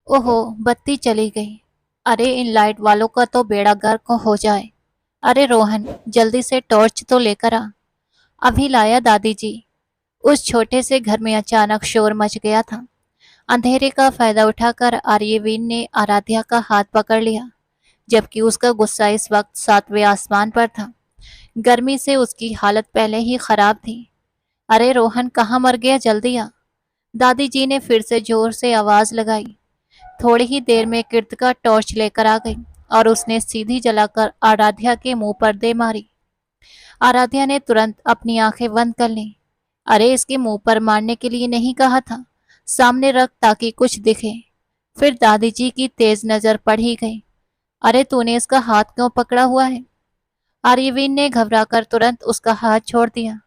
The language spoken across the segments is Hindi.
ओहो, बत्ती चली गई। अरे इन लाइट वालों का तो बेड़ा गर्क हो जाए। अरे रोहन, जल्दी से टॉर्च तो लेकर आ। अभी लाया दादी जी। उस छोटे से घर में अचानक शोर मच गया था। अंधेरे का फायदा उठाकर आर्यवीन ने आराध्या का हाथ पकड़ लिया, जबकि उसका गुस्सा इस वक्त सातवें आसमान पर था। गर्मी से उसकी हालत पहले ही खराब थी। अरे रोहन, कहाँ मर गया, जल्दी आ। दादी जी ने फिर से जोर से आवाज लगाई। थोड़ी ही देर में कृतिका टॉर्च लेकर आ गई और उसने सीधी जलाकर आराध्या के मुंह पर दे मारी। आराध्या ने तुरंत अपनी आंखें बंद कर ली। अरे इसके मुंह पर मारने के लिए नहीं कहा था, सामने रख ताकि कुछ दिखे। फिर दादी जी की तेज नजर पड़ ही गई। अरे तूने इसका हाथ क्यों पकड़ा हुआ है? आर्यवीन ने घबराकर तुरंत उसका हाथ छोड़ दिया।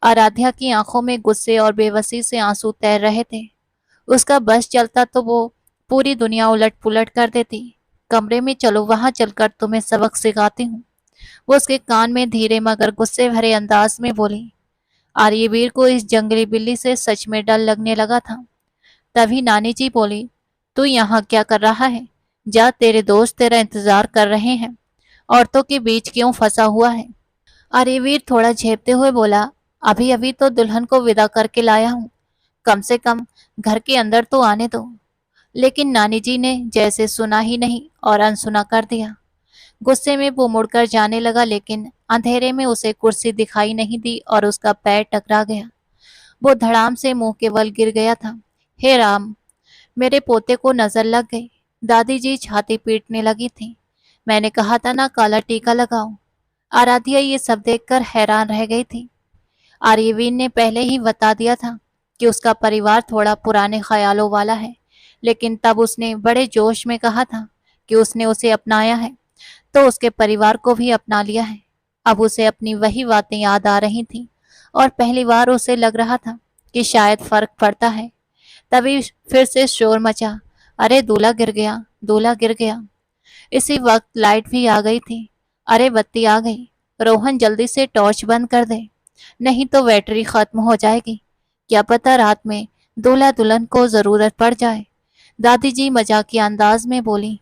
आराध्या की आंखों में गुस्से और बेबसी से आंसू तैर रहे थे। उसका बस चलता तो वो पूरी दुनिया उलट पुलट कर देती। कमरे में चलो, वहां चलकर तुम्हें सबक सिखाती हूँ। वो उसके कान में धीरे मगर गुस्से भरे अंदाज में बोली। आर्यवीर को इस जंगली बिल्ली से सच में डर लगने लगा था। तभी नानी जी बोली, तू यहाँ क्या कर रहा है? जा, तेरे दोस्त तेरा इंतजार कर रहे हैं। औरतों के बीच क्यों फंसा हुआ है? आर्यवीर थोड़ा झेपते हुए बोला, अभी अभी तो दुल्हन को विदा करके लाया हूँ, कम से कम घर के अंदर तो आने दो। लेकिन नानी जी ने जैसे सुना ही नहीं और अनसुना कर दिया। गुस्से में वो मुड़कर जाने लगा, लेकिन अंधेरे में उसे कुर्सी दिखाई नहीं दी और उसका पैर टकरा गया। वो धड़ाम से मुंह के बल गिर गया था। हे राम, मेरे पोते को नजर लग गई। दादी जी छाती पीटने लगी थी। मैंने कहा था ना, काला टीका लगाओ। आराध्या ये सब देखकर हैरान रह गई थी। आर्यवीन ने पहले ही बता दिया था कि उसका परिवार थोड़ा पुराने ख्यालों वाला है, लेकिन तब उसने बड़े जोश में कहा था कि उसने उसे अपनाया है तो उसके परिवार को भी अपना लिया है। अब उसे अपनी वही बातें याद आ रही थीं और पहली बार उसे लग रहा था कि शायद फर्क पड़ता है। तभी फिर से शोर मचा। अरे दूल्हा गिर गया, दूल्हा गिर गया। इसी वक्त लाइट भी आ गई थी। अरे बत्ती आ गई। रोहन, जल्दी से टॉर्च बंद कर दे, नहीं तो बैटरी खत्म हो जाएगी। क्या पता रात में दूल्हा दुल्हन को जरूरत पड़ जाए, दादी जी मजाकिया अंदाज में बोली।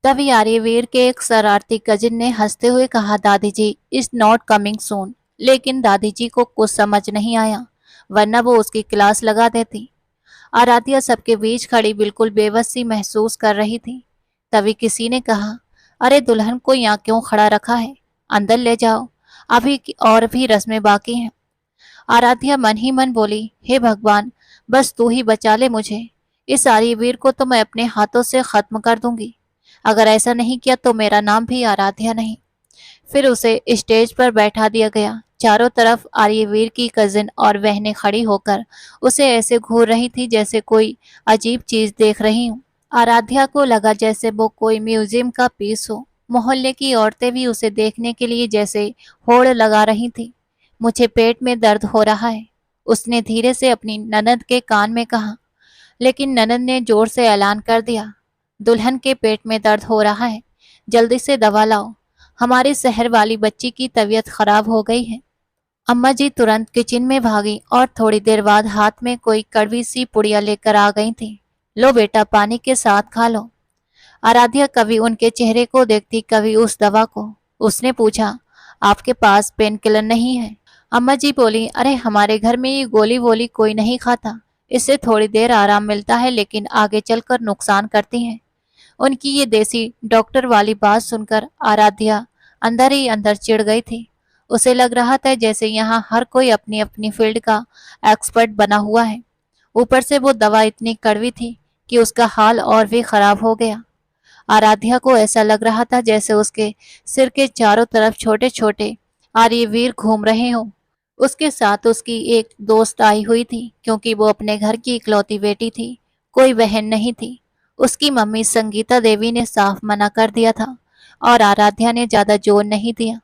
तभी आर्यवीर के एक शरारती कजिन ने हंसते हुए कहा, दादी जी इज नॉट कमिंग सून। लेकिन दादी जी को कुछ समझ नहीं आया, वरना वो उसकी क्लास लगा देती। आराध्या सबके बीच खड़ी बिल्कुल बेबस सी महसूस कर रही थी। तभी किसी ने कहा, अरे दुल्हन को यहाँ क्यों खड़ा रखा है, अंदर ले जाओ, और भी रस्में बाकी हैं। आराध्या मन ही मन बोली, हे भगवान, बस तू ही बचा ले मुझे। इस आर्यवीर को तो मैं अपने हाथों से खत्म कर दूंगी। अगर ऐसा नहीं किया तो मेरा नाम भी आराध्या नहीं। फिर उसे स्टेज पर बैठा दिया गया। चारों तरफ आर्यवीर की कजिन और बहनें खड़ी होकर उसे ऐसे घूर रही थी जैसे कोई अजीब चीज देख रही हूँ। आराध्या को लगा जैसे वो कोई म्यूजियम का पीस हो। मोहल्ले की औरतें भी उसे देखने के लिए जैसे होड़ लगा रही थी। मुझे पेट में दर्द हो रहा है, उसने धीरे से अपनी ननद के कान में कहा। लेकिन ननद ने जोर से ऐलान कर दिया, दुल्हन के पेट में दर्द हो रहा है, जल्दी से दवा लाओ, हमारी शहर वाली बच्ची की तबीयत खराब हो गई है। अम्मा जी तुरंत किचन में भागी और थोड़ी देर बाद हाथ में कोई कड़वी सी पुड़िया लेकर आ गई थी। लो बेटा, पानी के साथ खा लो। आराध्या कभी उनके चेहरे को देखती, कभी उस दवा को। उसने पूछा, आपके पास पेन किलर नहीं है? अम्मा जी बोली, अरे हमारे घर में ये गोली वोली कोई नहीं खाता, इससे थोड़ी देर आराम मिलता है लेकिन आगे चलकर नुकसान करती है। उनकी ये देसी डॉक्टर वाली बात सुनकर आराध्या अंदर ही अंदर चिढ़ गई थी। उसे लग रहा था जैसे यहाँ हर कोई अपनी अपनी फील्ड का एक्सपर्ट बना हुआ है। ऊपर से वो दवा इतनी कड़वी थी कि उसका हाल और भी खराब हो गया। आराध्या को ऐसा लग रहा था जैसे उसके सिर के चारों तरफ छोटे छोटे आर्यवीर घूम रहे हों। उसके साथ उसकी एक दोस्त आई हुई थी, क्योंकि वो अपने घर की इकलौती बेटी थी, कोई बहन नहीं थी। उसकी मम्मी संगीता देवी ने साफ मना कर दिया था और आराध्या ने ज्यादा जोर नहीं दिया,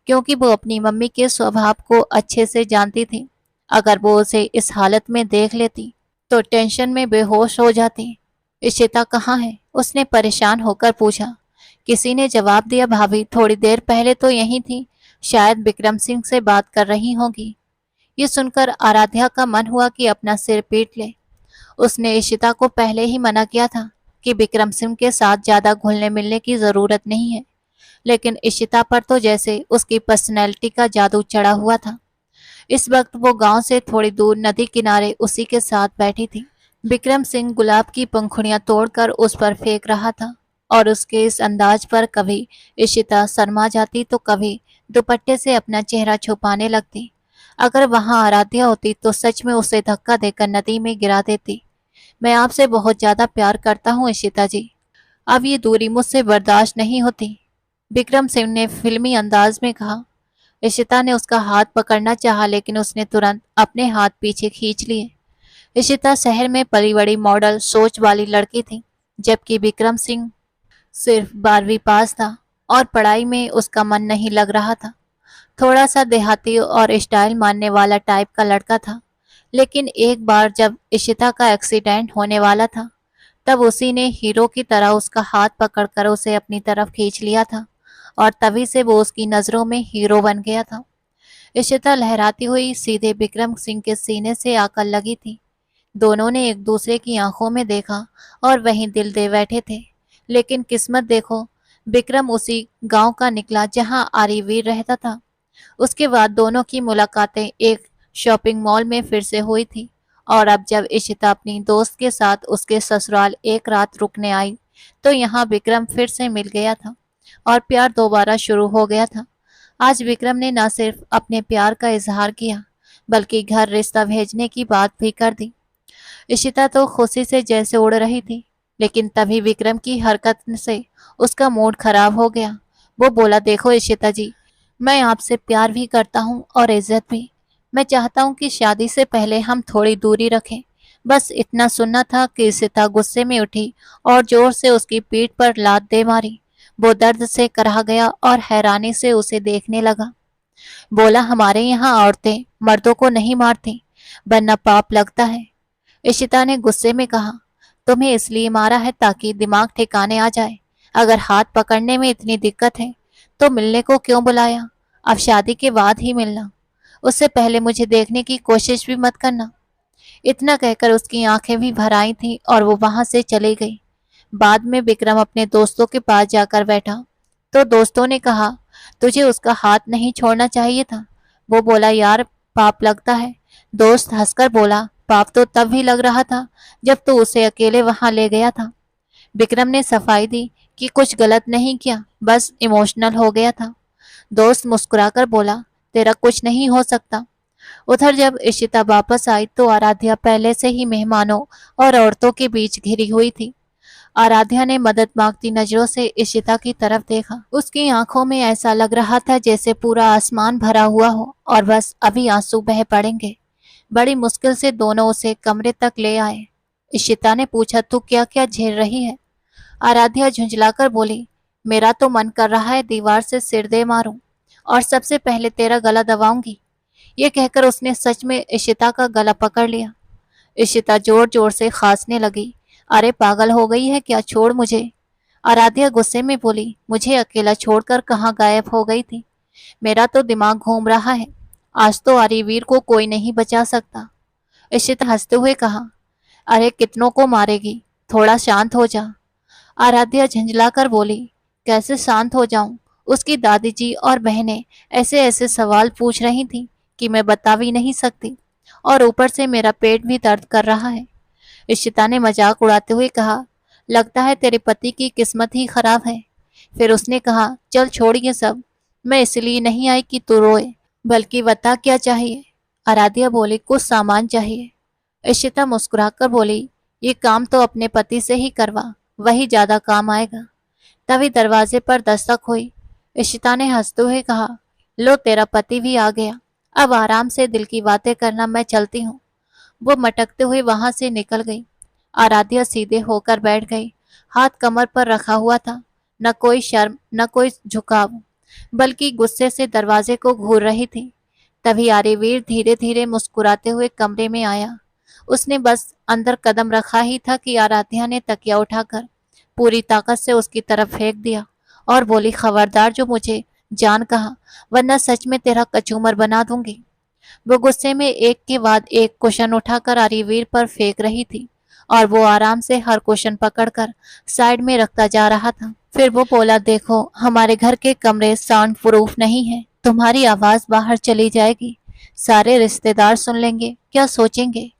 क्योंकि वो अपनी मम्मी के स्वभाव को अच्छे से जानती थी। अगर वो उसे इस हालत में देख लेती तो टेंशन में बेहोश हो जाती। इशिता कहाँ है? उसने परेशान होकर पूछा। किसी ने जवाब दिया, भाभी थोड़ी देर पहले तो यहीं थी, शायद विक्रम सिंह से बात कर रही होगी। ये सुनकर आराध्या का मन हुआ कि अपना सिर पीट ले। उसने इशिता को पहले ही मना किया था कि विक्रम सिंह के साथ ज्यादा घुलने मिलने की जरूरत नहीं है, लेकिन इशिता पर तो जैसे उसकी पर्सनैलिटी का जादू चढ़ा हुआ था। इस वक्त वो गांव से थोड़ी दूर नदी किनारे उसी के साथ बैठी थी। विक्रम सिंह गुलाब की पंखुड़ियां तोड़कर उस पर फेंक रहा था और उसके इस अंदाज पर कभी इशिता शर्मा जाती तो कभी दुपट्टे से अपना चेहरा छुपाने लगती। अगर वहां आराध्या होती तो सच में उसे धक्का देकर नदी में गिरा देती। मैं आपसे बहुत ज्यादा प्यार करता हूँ इशिता जी, अब ये दूरी मुझसे बर्दाश्त नहीं होती, विक्रम सिंह ने फिल्मी अंदाज में कहा। इशिता ने उसका हाथ पकड़ना चाहा लेकिन उसने तुरंत अपने हाथ पीछे खींच लिए। इशिता शहर में पली बड़ी मॉडल सोच वाली लड़की थी, जबकि विक्रम सिंह सिर्फ 12वीं पास था और पढ़ाई में उसका मन नहीं लग रहा था। थोड़ा सा देहाती और स्टाइल मानने वाला टाइप का लड़का था। लेकिन एक बार जब इशिता का एक्सीडेंट होने वाला था, तब उसी ने हीरो की तरह उसका हाथ पकड़कर उसे अपनी तरफ खींच लिया था और तभी से वो उसकी नजरों में हीरो बन गया था। इशिता लहराती हुई सीधे विक्रम सिंह के सीने से आकर लगी थी। दोनों ने एक दूसरे की आंखों में देखा और वहीं दिल दे बैठे थे। लेकिन किस्मत देखो, विक्रम उसी गांव का निकला जहां आर्यवीर रहता था। उसके बाद दोनों की मुलाकातें एक शॉपिंग मॉल में फिर से हुई थी और अब जब इशिता अपनी दोस्त के साथ उसके ससुराल एक रात रुकने आई, तो यहाँ विक्रम फिर से मिल गया था और प्यार दोबारा शुरू हो गया था। आज विक्रम ने न सिर्फ अपने प्यार का इजहार किया, बल्कि घर रिश्ता भेजने की बात भी कर दी। इशिता तो खुशी से जैसे उड़ रही थी, लेकिन तभी विक्रम की हरकत से उसका मूड खराब हो गया। वो बोला, देखो इशिता जी, मैं आपसे प्यार भी करता हूँ और इज्जत भी। मैं चाहता हूँ कि शादी से पहले हम थोड़ी दूरी रखें। बस इतना सुनना था कि इशिता गुस्से में उठी और जोर से उसकी पीठ पर लात दे मारी। वो दर्द से कराह गया और हैरानी से उसे देखने लगा। बोला, हमारे यहाँ औरतें मर्दों को नहीं मारती, वरना पाप लगता है। इशिता ने गुस्से में कहा, तुम्हें इसलिए मारा है ताकि दिमाग ठिकाने आ जाए। अगर हाथ पकड़ने में इतनी दिक्कत है तो मिलने को क्यों बुलाया? अब शादी के बाद ही मिलना, उससे पहले मुझे देखने की कोशिश भी मत करना। इतना कहकर उसकी आंखें भी भर आई थीं और वो वहां से चली गई। बाद में विक्रम अपने दोस्तों के पास जाकर बैठा तो दोस्तों ने कहा, तुझे उसका हाथ नहीं छोड़ना चाहिए था। वो बोला, यार पाप लगता है। दोस्त हंसकर बोला, पाप तो तब ही लग रहा था जब तू उसे अकेले वहां ले गया था। विक्रम ने सफाई दी कि कुछ गलत नहीं किया, बस इमोशनल हो गया था। दोस्त मुस्कुराकर बोला, तेरा कुछ नहीं हो सकता। उधर जब इशिता वापस आई तो आराध्या पहले से ही मेहमानों और औरतों के बीच घिरी हुई थी। आराध्या ने मदद मांगती नजरों से इशिता की तरफ देखा। उसकी आंखों में ऐसा लग रहा था जैसे पूरा आसमान भरा हुआ हो और बस अभी आंसू बह पड़ेंगे। बड़ी मुश्किल से दोनों उसे कमरे तक ले आए। इशिता ने पूछा, तू क्या क्या झेल रही है? आराध्या झुंझलाकर बोली, मेरा तो मन कर रहा है दीवार से सिर दे मारूं और सबसे पहले तेरा गला दबाऊंगी। ये कहकर उसने सच में इशिता का गला पकड़ लिया। इशिता जोर जोर से खांसने लगी। अरे पागल हो गई है क्या, छोड़ मुझे। आराध्या गुस्से में बोली, मुझे अकेला छोड़कर कहाँ गायब हो गई थी? मेरा तो दिमाग घूम रहा है। आज तो आर्यवीर को कोई नहीं बचा सकता। इशिता हंसते हुए कहा, अरे कितनों को मारेगी, थोड़ा शांत हो जा। आराध्या झंझलाकर बोली, कैसे शांत हो जाऊं? उसकी दादी जी और बहनें ऐसे ऐसे सवाल पूछ रही थी कि मैं बता भी नहीं सकती, और ऊपर से मेरा पेट भी दर्द कर रहा है। इशिता ने मजाक उड़ाते हुए कहा, लगता है तेरे पति की किस्मत ही खराब है। फिर उसने कहा, चल छोड़ ये सब, मैं इसलिए नहीं आई कि तू रोए, बल्कि बता क्या चाहिए। आराध्या बोली, कुछ सामान चाहिए। इशिता मुस्कुराकर बोली, ये काम तो अपने पति से ही करवा, वही ज्यादा काम आएगा। तभी दरवाजे पर दस्तक हुई। इशिता ने हंसते हुए कहा, लो तेरा पति भी आ गया, अब आराम से दिल की बातें करना, मैं चलती हूँ। वो मटकते हुए वहां से निकल गई। आराध्या सीधे होकर बैठ गई। हाथ कमर पर रखा हुआ था। न कोई शर्म न कोई झुकाव, बल्कि गुस्से से दरवाजे को घूर रही थी। तभी आर्यवीर धीरे धीरे मुस्कुराते हुए कमरे में आया। उसने बस अंदर कदम रखा ही था कि आराध्या ने तकिया उठाकर पूरी ताकत से उसकी तरफ फेंक दिया और बोली, खबरदार जो मुझे जान कहा, वरना सच में तेरा कचूमर बना दूंगी। वो गुस्से में एक के बाद एक कुशन उठाकर आर्यवीर पर फेंक रही थी और वो आराम से हर क्वेश्चन पकड़कर साइड में रखता जा रहा था। फिर वो बोला, देखो हमारे घर के कमरे साउंड प्रूफ नहीं है, तुम्हारी आवाज बाहर चली जाएगी, सारे रिश्तेदार सुन लेंगे, क्या सोचेंगे।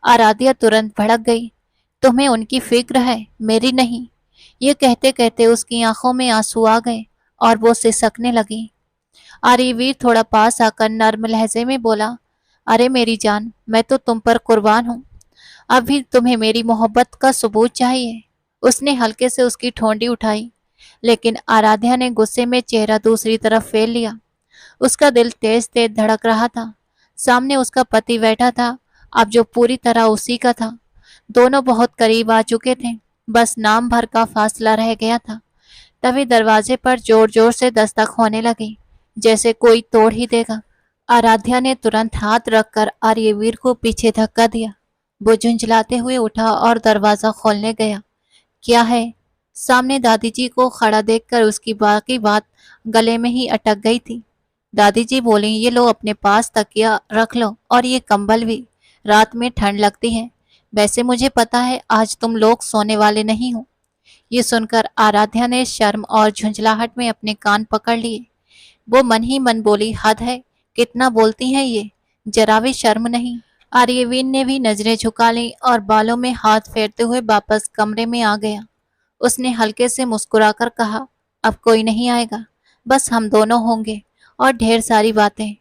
आराध्या तुरंत भड़क गई, तुम्हें उनकी फिक्र है, मेरी नहीं। ये कहते कहते उसकी आंखों में आंसू आ गए और वो सिसकने लगी। आर्यवीर थोड़ा पास आकर नर्म लहजे में बोला, अरे मेरी जान, मैं तो तुम पर कुर्बान हूं, अभी तुम्हें मेरी मोहब्बत का सबूत चाहिए। उसने हल्के से उसकी ठोंडी उठाई, लेकिन आराध्या ने गुस्से में चेहरा दूसरी तरफ फेर लिया। उसका दिल तेज तेज धड़क रहा था। सामने उसका पति बैठा था, अब जो पूरी तरह उसी का था। दोनों बहुत करीब आ चुके थे, बस नाम भर का फासला रह गया था। तभी दरवाजे पर जोर जोर से दस्तक होने लगी, जैसे कोई तोड़ ही देगा। आराध्या ने तुरंत हाथ रखकर आर्यवीर को पीछे धक्का दिया। वो झुंझलाते हुए उठा और दरवाजा खोलने गया। क्या है? सामने दादी जी को खड़ा देखकर उसकी बाकी बात गले में ही अटक गई थी। दादी जी बोली, ये लो अपने पास तकिया रख लो और ये कंबल भी, रात में ठंड लगती है। वैसे मुझे पता है आज तुम लोग सोने वाले नहीं हो। ये सुनकर आराध्या ने शर्म और झुंझलाहट में अपने कान पकड़ लिए। वो मन ही मन बोली, हद है, कितना बोलती हैं ये, जरा भी शर्म नहीं। आर्यवीन ने भी नजरें झुका ली और बालों में हाथ फेरते हुए वापस कमरे में आ गया। उसने हल्के से मुस्कुराकर कहा, अब कोई नहीं आएगा, बस हम दोनों होंगे और ढेर सारी बातें।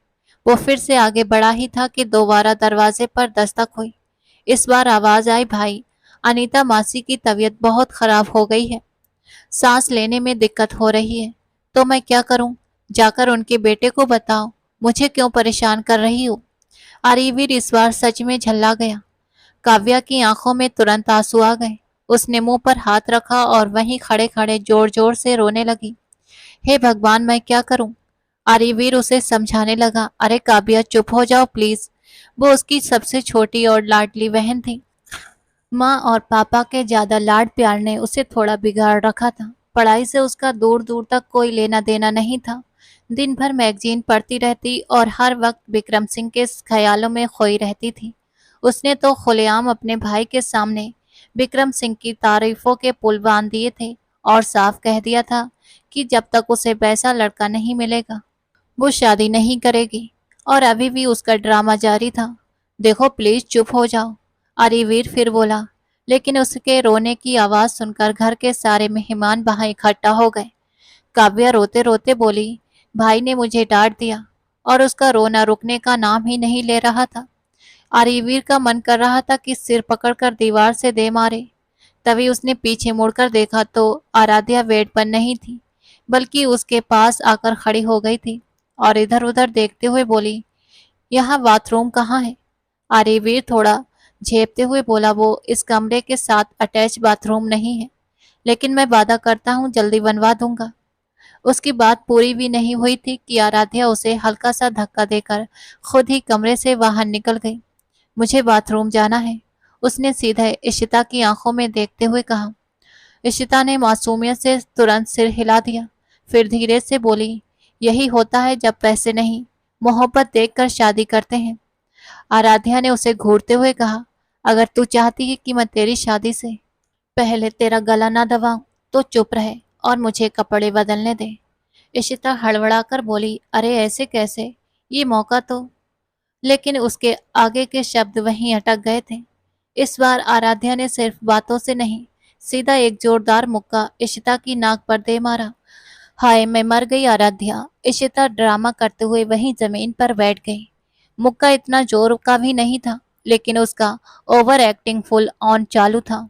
वो फिर से आगे बढ़ा ही था कि दोबारा दरवाजे पर दस्तक हुई। इस बार आवाज आई, भाई, अनीता मासी की तबीयत बहुत खराब हो गई है, सांस लेने में दिक्कत हो रही है। तो मैं क्या करूं? जाकर उनके बेटे को बताओ, मुझे क्यों परेशान कर रही हो। आर्यवीर इस बार सच में झल्ला गया। काव्या की आंखों में तुरंत आंसू आ गए। उसने मुंह पर हाथ रखा और वहीं खड़े खड़े जोर जोर से रोने लगी। हे भगवान, मैं क्या करूं? आर्यवीर उसे समझाने लगा, अरे काव्या चुप हो जाओ प्लीज। वो उसकी सबसे छोटी और लाडली बहन थी। माँ और पापा के ज्यादा लाड प्यार ने उसे थोड़ा बिगाड़ रखा था। पढ़ाई से उसका दूर दूर तक कोई लेना देना नहीं था। दिन भर मैगजीन पढ़ती रहती और हर वक्त विक्रम सिंह के ख्यालों में खोई रहती थी। उसने तो खुलेआम अपने भाई के सामने विक्रम सिंह की तारीफों के पुल बांध दिए थे और साफ कह दिया था कि जब तक उसे वैसा लड़का नहीं मिलेगा वो शादी नहीं करेगी। और अभी भी उसका ड्रामा जारी था। देखो प्लीज चुप हो जाओ, आर्यवीर फिर बोला। लेकिन उसके रोने की आवाज सुनकर घर के सारे मेहमान वहां इकट्ठा हो गए। काव्या रोते रोते बोली, भाई ने मुझे डांट दिया और उसका रोना रुकने का नाम ही नहीं ले रहा था। आर्यवीर का मन कर रहा था कि सिर पकड़कर दीवार से दे मारे। तभी उसने पीछे मुड़कर देखा तो आराध्या बेड पर नहीं थी, बल्कि उसके पास आकर खड़ी हो गई थी और इधर उधर देखते हुए बोली, यहाँ बाथरूम कहाँ है? आर्यवीर थोड़ा झेपते हुए बोला, वो इस कमरे के साथ अटैच बाथरूम नहीं है, लेकिन मैं वादा करता हूँ जल्दी बनवा दूंगा। उसकी बात पूरी भी नहीं हुई थी कि आराध्या उसे हल्का सा धक्का देकर खुद ही कमरे से बाहर निकल गई। मुझे बाथरूम जाना है, उसने सीधे इशिता की आंखों में देखते हुए कहा। इशिता ने मासूमियत से तुरंत सिर हिला दिया, फिर धीरे से बोली, यही होता है जब पैसे नहीं, मोहब्बत देखकर शादी करते हैं। आराध्या ने उसे घूरते हुए कहा, अगर तू चाहती है कि मैं तेरी शादी से पहले तेरा गला ना दबाऊं तो चुप रहे और मुझे कपड़े बदलने दे। इशिता हड़बड़ाकर बोली, अरे ऐसे कैसे, ये मौका तो। लेकिन उसके आगे के शब्द वहीं अटक गए थे। इस बार आराध्या ने सिर्फ बातों से नहीं, सीधा एक जोरदार मुक्का इशिता की नाक पर दे मारा। हाय मैं मर गई आराध्या। इशिता ड्रामा करते हुए वहीं जमीन पर बैठ गई। मुक्का इतना जोर का भी नहीं था, लेकिन उसका ओवर एक्टिंग फुल ऑन चालू था।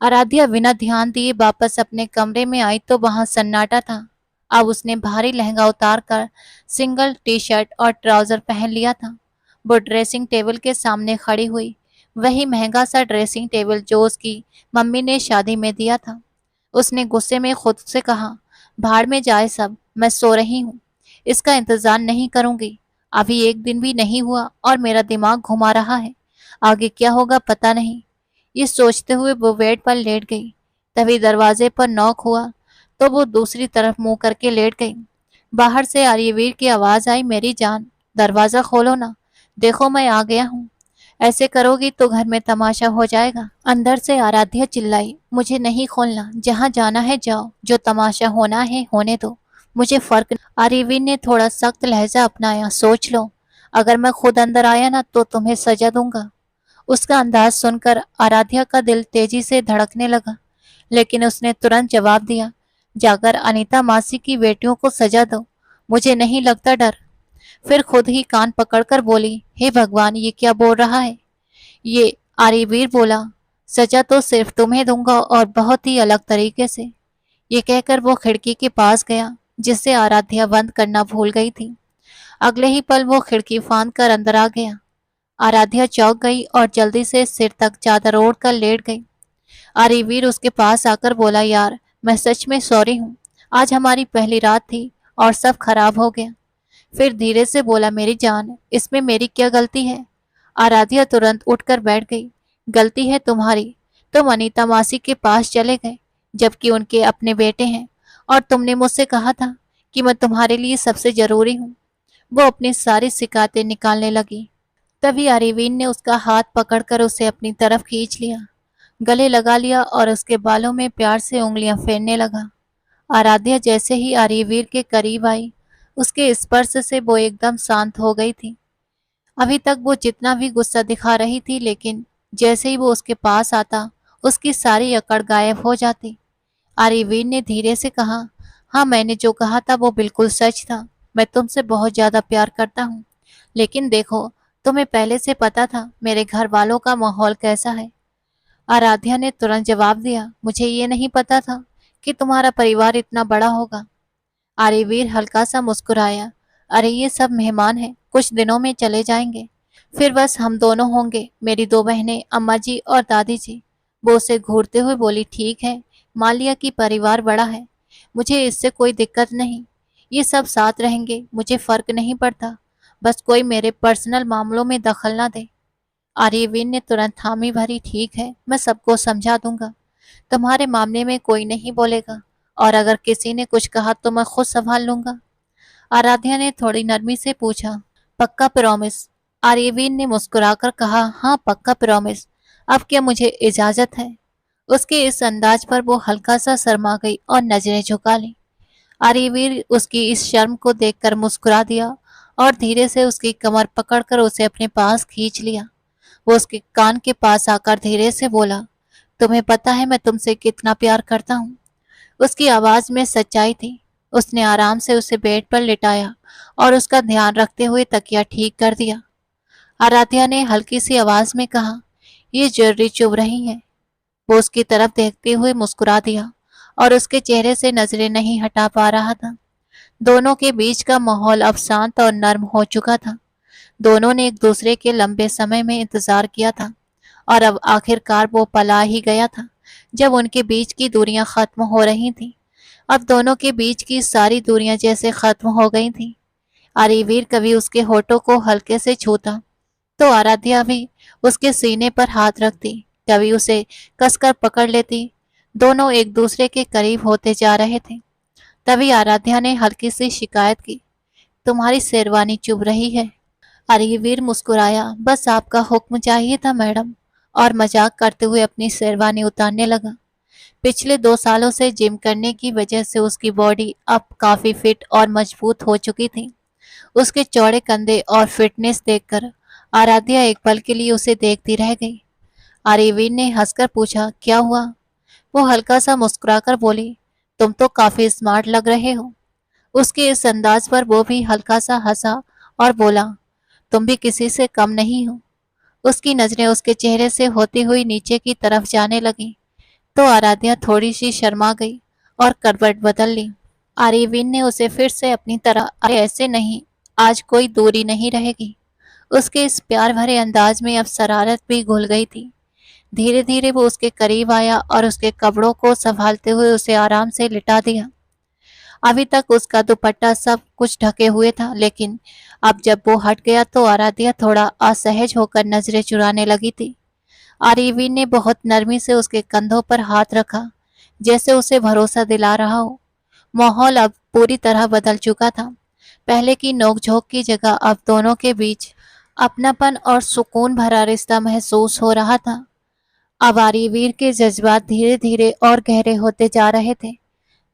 आराध्या बिना ध्यान दिए वापस अपने कमरे में आई तो वहां सन्नाटा था। अब उसने भारी लहंगा उतार कर सिंगल टी शर्ट और ट्राउजर पहन लिया था। वो ड्रेसिंग टेबल के सामने खड़ी हुई, वही महंगा सा ड्रेसिंग टेबल जो उसकी मम्मी ने शादी में दिया था। उसने गुस्से में खुद से कहा, भाड़ में जाए सब, मैं सो रही हूँ, इसका इंतजार नहीं करूंगी। अभी एक दिन भी नहीं हुआ और मेरा दिमाग घुमा रहा है, आगे क्या होगा पता नहीं। ये सोचते हुए वो बेड पर लेट गई। तभी दरवाजे पर नॉक हुआ तो वो दूसरी तरफ मुंह करके लेट गई। बाहर से आर्यवीर की आवाज आई, मेरी जान, दरवाजा खोलो ना, देखो मैं आ गया हूँ। ऐसे करोगी तो घर में तमाशा हो जाएगा। अंदर से आराध्या चिल्लाई, मुझे नहीं खोलना, जहाँ जाना है जाओ, जो तमाशा होना है होने दो, मुझे फर्क। आर्यवीर ने थोड़ा सख्त लहजा अपनाया, सोच लो, अगर मैं खुद अंदर आया ना तो तुम्हें सजा दूंगा। उसका अंदाज सुनकर आराध्या का दिल तेजी से धड़कने लगा, लेकिन उसने तुरंत जवाब दिया, जाकर अनीता मासी की बेटियों को सजा दो, मुझे नहीं लगता डर। फिर खुद ही कान पकड़कर बोली, हे भगवान, ये क्या बोल रहा है ये। आर्यवीर बोला, सजा तो सिर्फ तुम्हें दूंगा और बहुत ही अलग तरीके से। ये कहकर वो खिड़की के पास गया, जिसे आराध्या बंद करना भूल गई थी। अगले ही पल वो खिड़की फांद कर अंदर आ गया। आराध्या चौंक गई और जल्दी से सिर तक चादर ओढ़ कर लेट गई। आर्यवीर उसके पास आकर बोला, यार मैं सच में सॉरी हूँ, आज हमारी पहली रात थी और सब खराब हो गया। फिर धीरे से बोला, मेरी जान, इसमें मेरी क्या गलती है। आराध्या तुरंत उठकर बैठ गई। गलती है तुम्हारी, तुम अनीता मासी के पास चले गए, जबकि उनके अपने बेटे हैं, और तुमने मुझसे कहा था कि मैं तुम्हारे लिए सबसे जरूरी हूँ। वो अपनी सारी शिकायतें निकालने लगी। तभी आर्यवीन ने उसका हाथ पकड़कर उसे अपनी तरफ खींच लिया, गले लगा लिया और उसके बालों में प्यार से उंगलियां फेरने लगा। आराध्या जैसे ही आर्यवीर के करीब आई, उसके स्पर्श से वो एकदम शांत हो गई थी। अभी तक वो जितना भी गुस्सा दिखा रही थी, लेकिन जैसे ही वो उसके पास आता, उसकी सारी अकड़ गायब हो जाती। आर्यवीर ने धीरे से कहा, हाँ, मैंने जो कहा था वो बिल्कुल सच था, मैं तुमसे बहुत ज्यादा प्यार करता हूँ। लेकिन देखो, तुम्हें पहले से पता था मेरे घर वालों का माहौल कैसा है। आराध्या ने तुरंत जवाब दिया, मुझे ये नहीं पता था कि तुम्हारा परिवार इतना बड़ा होगा। आर्यवीर हल्का सा मुस्कुराया, अरे ये सब मेहमान हैं, कुछ दिनों में चले जाएंगे, फिर बस हम दोनों होंगे, मेरी दो बहनें, अम्मा जी और दादी जी। वो उसे घूरते हुए बोली, ठीक है, मान लिया कि परिवार बड़ा है, मुझे इससे कोई दिक्कत नहीं, ये सब साथ रहेंगे, मुझे फर्क नहीं पड़ता, बस कोई मेरे पर्सनल मामलों में दखल ना दे। आर्यवीर ने तुरंत हामी भरी, ठीक है, मैं सबको समझा दूंगा, तुम्हारे मामले में कोई नहीं बोलेगा, और अगर किसी ने कुछ कहा तो मैं खुद संभाल लूंगा। आराध्या ने थोड़ी नरमी से पूछा, पक्का प्रॉमिस। आर्यवीर ने मुस्कुराकर कहा, हाँ पक्का प्रॉमिस, अब क्या मुझे इजाजत है। उसके इस अंदाज पर वो हल्का सा शर्मा गई और नजरें झुका ली। आर्यवीर उसकी इस शर्म को देखकर मुस्कुरा दिया और धीरे से उसकी कमर पकड़कर उसे अपने पास खींच लिया। वो उसके कान के पास आकर धीरे से बोला, तुम्हें पता है मैं तुमसे कितना प्यार करता हूँ। उसकी आवाज में सच्चाई थी। उसने आराम से उसे बेड पर लिटाया और उसका ध्यान रखते हुए तकिया ठीक कर दिया। आराध्या ने हल्की सी आवाज में कहा, ये ज्वेलरी चुभ रही है। वो उसकी तरफ देखते हुए मुस्कुरा दिया और उसके चेहरे से नजरें नहीं हटा पा रहा था। दोनों के बीच का माहौल अब शांत और नर्म हो चुका था। दोनों ने एक दूसरे के लंबे समय में इंतजार किया था, और अब आखिरकार वो पल आ ही गया था जब उनके बीच की दूरियां खत्म हो रही थीं। अब दोनों के बीच की सारी दूरियां जैसे खत्म हो गई थीं। आर्यवीर कभी उसके होठों को हल्के से छूता तो आराध्या भी उसके सीने पर हाथ रखती, कभी उसे कसकर पकड़ लेती। दोनों एक दूसरे के करीब होते जा रहे थे। तभी आराध्या ने हल्की सी शिकायत की, तुम्हारी शेरवानी चुभ रही है। आर्यवीर मुस्कुराया, बस आपका हुक्म चाहिए था मैडम, और मजाक करते हुए अपनी शेरवानी उतारने लगा। पिछले 2 सालों से जिम करने की वजह से उसकी बॉडी अब काफी फिट और मजबूत हो चुकी थी। उसके चौड़े कंधे और फिटनेस देखकर आराध्या एक पल के लिए उसे देखती रह गई। आर्यवीर ने हंसकर पूछा, क्या हुआ। वो हल्का सा मुस्कुराकर बोली, तुम तो काफी स्मार्ट लग रहे हो। उसके इस अंदाज पर वो भी हल्का सा हंसा और बोला, तुम भी किसी से कम नहीं हो। उसकी नजरें उसके चेहरे से होती हुई नीचे की तरफ जाने लगी तो आराध्या थोड़ी सी शर्मा गई और करवट बदल ली। आर्यवीन ने उसे फिर से अपनी तरह, अरे ऐसे नहीं, आज कोई दूरी नहीं रहेगी। उसके इस प्यार भरे अंदाज में अब शरारत भी घुल गई थी। धीरे धीरे वो उसके करीब आया और उसके कपड़ों को संभालते हुए उसे आराम से लिटा दिया। अभी तक उसका दुपट्टा सब कुछ ढके हुए था, लेकिन अब जब वो हट गया तो आराध्या थोड़ा असहज होकर नजरें चुराने लगी थी। आर्यवीन ने बहुत नरमी से उसके कंधों पर हाथ रखा, जैसे उसे भरोसा दिला रहा हो। माहौल अब पूरी तरह बदल चुका था। पहले की नोकझोंक की जगह अब दोनों के बीच अपनापन और सुकून भरा रिश्ता महसूस हो रहा था। अब आर्यवीर के जज्बात धीरे धीरे और गहरे होते जा रहे थे।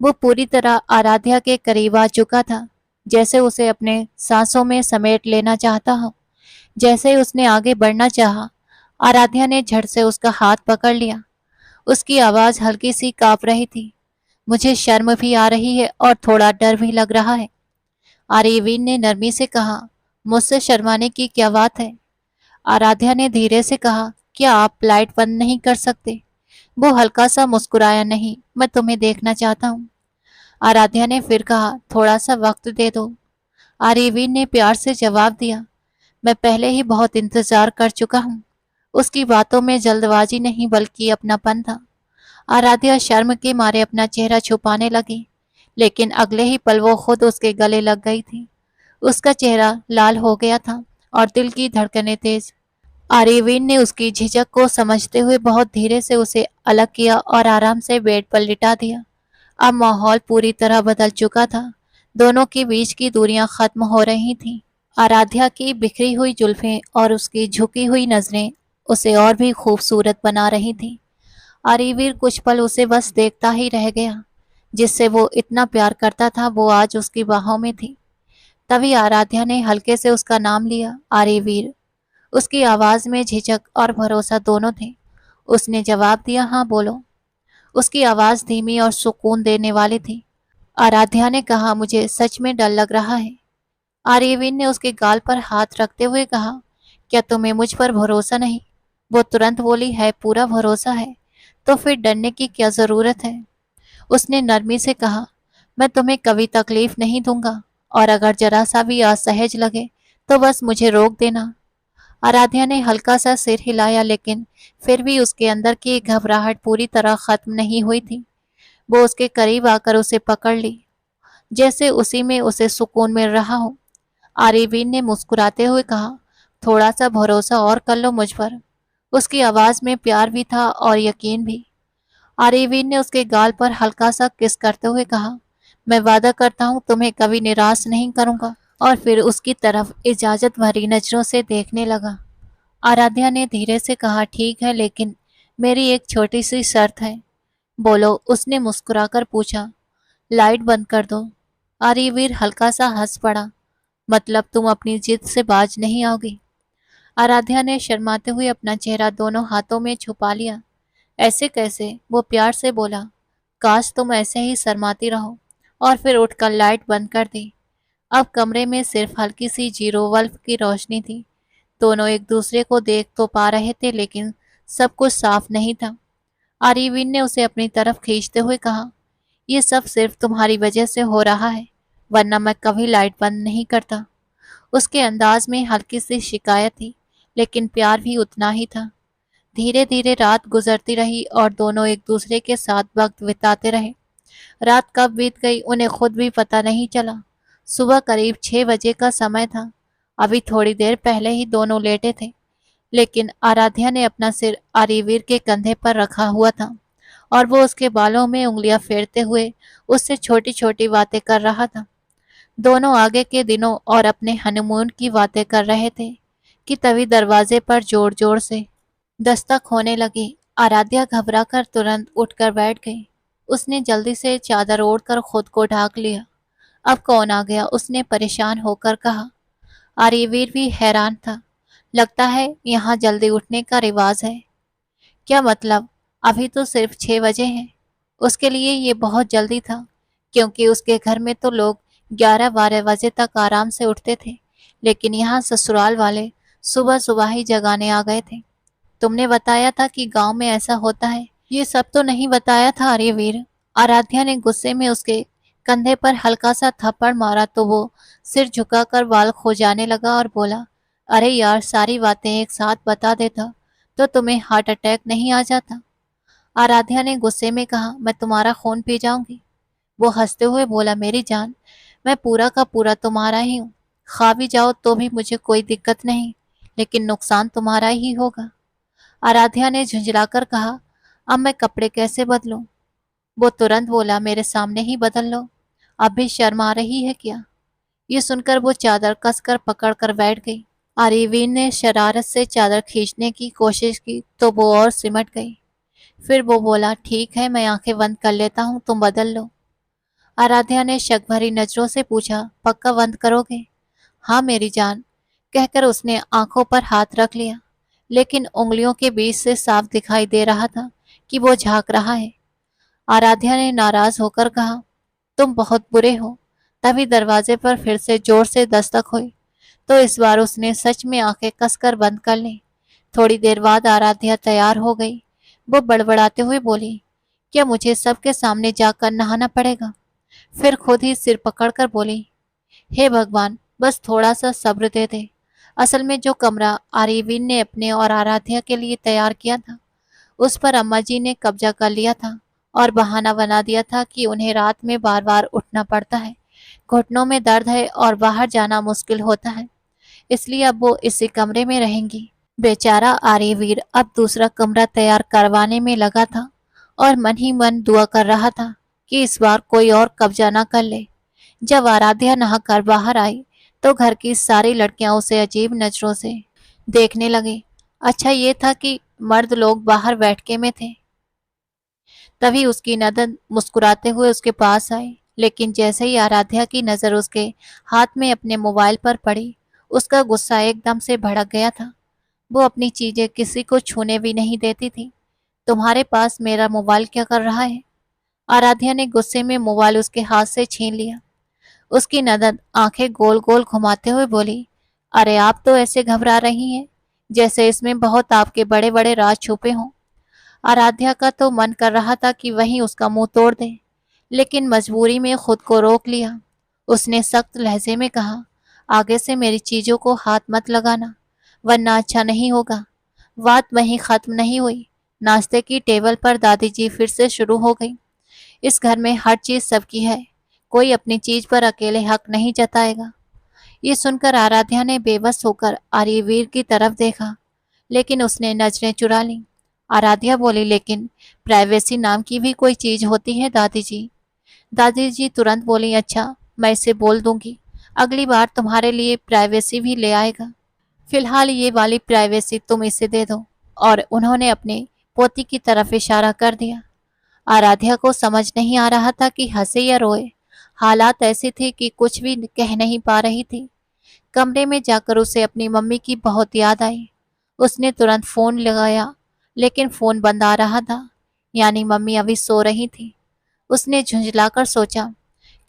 वो पूरी तरह आराध्या के करीब आ चुका था, जैसे उसे अपने सांसों में समेट लेना चाहता हो। जैसे ही उसने आगे बढ़ना चाहा, आराध्या ने झट से उसका हाथ पकड़ लिया। उसकी आवाज हल्की सी कांप रही थी। मुझे शर्म भी आ रही है और थोड़ा डर भी लग रहा है। आर्यवीन ने नरमी से कहा, मुझसे शर्माने की क्या बात है? आराध्या ने धीरे से कहा, क्या आप लाइट बंद नहीं कर सकते? वो हल्का सा मुस्कुराया, नहीं, मैं तुम्हें देखना चाहता हूँ। आराध्या ने फिर कहा, थोड़ा सा वक्त दे दो। आर्यवीन ने प्यार से जवाब दिया, मैं पहले ही बहुत इंतजार कर चुका हूँ। उसकी बातों में जल्दबाजी नहीं बल्कि अपनापन था। आराध्या शर्म के मारे अपना चेहरा छुपाने लगी, लेकिन अगले ही पल वो खुद उसके गले लग गई थी। उसका चेहरा लाल हो गया था और दिल की धड़कनें तेज। आर्यवीन ने उसकी झिझक को समझते हुए बहुत धीरे से उसे अलग किया और आराम से बेड पर लिटा दिया। अब माहौल पूरी तरह बदल चुका था। दोनों के बीच की दूरियां खत्म हो रही थीं। आराध्या की बिखरी हुई जुल्फें और उसकी झुकी हुई नजरें उसे और भी खूबसूरत बना रही थीं। आर्यवीर कुछ पल उसे बस देखता ही रह गया। जिससे वो इतना प्यार करता था वो आज उसकी बाहों में थी। तभी आराध्या ने हल्के से उसका नाम लिया, आर्यवीर। उसकी आवाज में झिझक और भरोसा दोनों थे। उसने जवाब दिया, हाँ बोलो। उसकी आवाज धीमी और सुकून देने वाली थी। आराध्या ने कहा, मुझे सच में डर लग रहा है। आर्यवीन ने उसके गाल पर हाथ रखते हुए कहा, क्या तुम्हें मुझ पर भरोसा नहीं? वो तुरंत बोली, है, पूरा भरोसा है। तो फिर डरने की क्या जरूरत है? उसने नरमी से कहा, मैं तुम्हें कभी तकलीफ नहीं दूंगा और अगर जरा सा भी असहज लगे तो बस मुझे रोक देना। आराध्या ने हल्का सा सिर हिलाया, लेकिन फिर भी उसके अंदर की घबराहट पूरी तरह खत्म नहीं हुई थी। वो उसके करीब आकर उसे पकड़ ली, जैसे उसी में उसे सुकून मिल रहा हो। आर्यवीन ने मुस्कुराते हुए कहा, थोड़ा सा भरोसा और कर लो मुझ पर। उसकी आवाज में प्यार भी था और यकीन भी। आर्यवीन ने उसके गाल पर हल्का सा किस करते हुए कहा, मैं वादा करता हूँ तुम्हें कभी निराश नहीं करूंगा। और फिर उसकी तरफ इजाजत भरी नजरों से देखने लगा। आराध्या ने धीरे से कहा, ठीक है, लेकिन मेरी एक छोटी सी शर्त है। बोलो, उसने मुस्कुराकर पूछा। लाइट बंद कर दो। आर्यवीर हल्का सा हंस पड़ा, मतलब तुम अपनी जिद से बाज नहीं आओगी? आराध्या ने शर्माते हुए अपना चेहरा दोनों हाथों में छुपा लिया। ऐसे कैसे? वो प्यार से बोला, काश तुम ऐसे ही शर्माती रहो। और फिर उठकर लाइट बंद कर दी। अब कमरे में सिर्फ हल्की सी जीरो बल्ब की रोशनी थी। दोनों एक दूसरे को देख तो पा रहे थे, लेकिन सब कुछ साफ नहीं था। आर्यवीन ने उसे अपनी तरफ खींचते हुए कहा, यह सब सिर्फ तुम्हारी वजह से हो रहा है, वरना मैं कभी लाइट बंद नहीं करता। उसके अंदाज में हल्की सी शिकायत थी, लेकिन प्यार भी उतना ही था। धीरे धीरे रात गुजरती रही और दोनों एक दूसरे के साथ वक्त बिताते रहे। रात कब बीत गई उन्हें खुद भी पता नहीं चला। सुबह करीब 6 बजे का समय था। अभी थोड़ी देर पहले ही दोनों लेटे थे, लेकिन आराध्या ने अपना सिर आर्यवीर के कंधे पर रखा हुआ था और वो उसके बालों में उंगलियां फेरते हुए उससे छोटी छोटी बातें कर रहा था। दोनों आगे के दिनों और अपने हनीमून की बातें कर रहे थे कि तभी दरवाजे पर जोर जोर से दस्तक होने लगी। आराध्या घबरा कर तुरंत उठकर बैठ गई। उसने जल्दी से चादर ओढ़कर खुद को ढाक लिया। अब कौन आ गया? उसने परेशान होकर कहा। आर्यवीर भी हैरान था। लगता है यहाँ जल्दी उठने का रिवाज है। क्या मतलब? अभी तो सिर्फ 6 बजे हैं। उसके लिए ये बहुत जल्दी था, क्योंकि उसके घर में तो लोग 11-12 बजे तक आराम से उठते थे, लेकिन यहाँ ससुराल वाले सुबह सुबह ही जगाने आ गए थे। तुमने बताया था कि गांव में ऐसा होता है। ये सब तो नहीं बताया था आर्यवीर। आराध्या ने गुस्से में उसके कंधे पर हल्का सा थप्पड़ मारा तो वो सिर झुकाकर बाल खोजाने लगा और बोला, अरे यार, सारी बातें एक साथ बता देता तो तुम्हें हार्ट अटैक नहीं आ जाता? आराध्या ने गुस्से में कहा, मैं तुम्हारा खून पी जाऊंगी। वो हंसते हुए बोला, मेरी जान, मैं पूरा का पूरा तुम्हारा ही हूँ। खा भी जाओ तो भी मुझे कोई दिक्कत नहीं, लेकिन नुकसान तुम्हारा ही होगा। आराध्या ने झुंझलाकर कहा, अब मैं कपड़े कैसे बदलूं? वो तुरंत बोला, मेरे सामने ही बदल लो। अब भी शर्म आ रही है क्या? ये सुनकर वो चादर कसकर पकड़ कर बैठ गई। आरिवीन ने शरारत से चादर खींचने की कोशिश की तो वो और सिमट गई। फिर वो बोला, ठीक है, मैं आंखें बंद कर लेता हूँ, तुम बदल लो। आराध्या ने शक भरी नजरों से पूछा, पक्का बंद करोगे? हाँ मेरी जान, कहकर उसने आंखों पर हाथ रख लिया, लेकिन उंगलियों के बीच से साफ दिखाई दे रहा था कि वो झांक रहा है। आराध्या ने नाराज होकर कहा, तुम बहुत बुरे हो। तभी दरवाजे पर फिर से जोर से दस्तक हुई, तो इस बार उसने सच में आंखें कसकर बंद कर ली। थोड़ी देर बाद आराध्या तैयार हो गई। वो बड़बड़ाते हुए बोली, क्या मुझे सबके सामने जाकर नहाना पड़ेगा? फिर खुद ही सिर पकड़कर बोली, हे भगवान, बस थोड़ा सा सब्र दे दे। असल में जो कमरा आर्यवीन ने अपने और आराध्या के लिए तैयार किया था, उस पर अम्मा जी ने कब्जा कर लिया था और बहाना बना दिया था कि उन्हें रात में बार बार उठना पड़ता है, घुटनों में दर्द है और बाहर जाना मुश्किल होता है, इसलिए अब वो इसी कमरे में रहेंगी। बेचारा आर्यवीर अब दूसरा कमरा तैयार करवाने में लगा था और मन ही मन दुआ कर रहा था कि इस बार कोई और कब्जा ना कर ले। जब आराध्या नहाकर बाहर आई तो घर की सारी लड़कियां उसे अजीब नजरों से देखने लगी। अच्छा ये था कि मर्द लोग बाहर बैठके में थे। तभी उसकी ननद मुस्कुराते हुए उसके पास आई, लेकिन जैसे ही आराध्या की नजर उसके हाथ में अपने मोबाइल पर पड़ी, उसका गुस्सा एकदम से भड़क गया था। वो अपनी चीजें किसी को छूने भी नहीं देती थी। तुम्हारे पास मेरा मोबाइल क्या कर रहा है? आराध्या ने गुस्से में मोबाइल उसके हाथ से छीन लिया। उसकी ननद आंखें गोल गोल घुमाते हुए बोली, अरे आप तो ऐसे घबरा रही हैं जैसे इसमें बहुत आपके बड़े बड़े राज छुपे हों। आराध्या का तो मन कर रहा था कि वहीं उसका मुंह तोड़ दे, लेकिन मजबूरी में खुद को रोक लिया। उसने सख्त लहजे में कहा, आगे से मेरी चीजों को हाथ मत लगाना, वरना अच्छा नहीं होगा। बात वहीं खत्म नहीं हुई। नाश्ते की टेबल पर दादी जी फिर से शुरू हो गई। इस घर में हर चीज सबकी है, कोई अपनी चीज पर अकेले हक नहीं जताएगा। ये सुनकर आराध्या ने बेबस होकर आर्यवीर की तरफ देखा, लेकिन उसने नजरें चुरा लीं। आराध्या बोली, लेकिन प्राइवेसी नाम की भी कोई चीज होती है दादी जी। दादी जी तुरंत बोली, अच्छा, मैं इसे बोल दूंगी, अगली बार तुम्हारे लिए प्राइवेसी भी ले आएगा। फिलहाल ये वाली प्राइवेसी तुम इसे दे दो। और उन्होंने अपने पोती की तरफ इशारा कर दिया। आराध्या को समझ नहीं आ रहा था कि हंसे या रोए। हालात ऐसे थे कि कुछ भी कह नहीं पा रही थी। कमरे में जाकर उसे अपनी मम्मी की बहुत याद आई। उसने तुरंत फोन लगाया, लेकिन फोन बंद आ रहा था, यानी मम्मी अभी सो रही थी। उसने झुंझलाकर सोचा,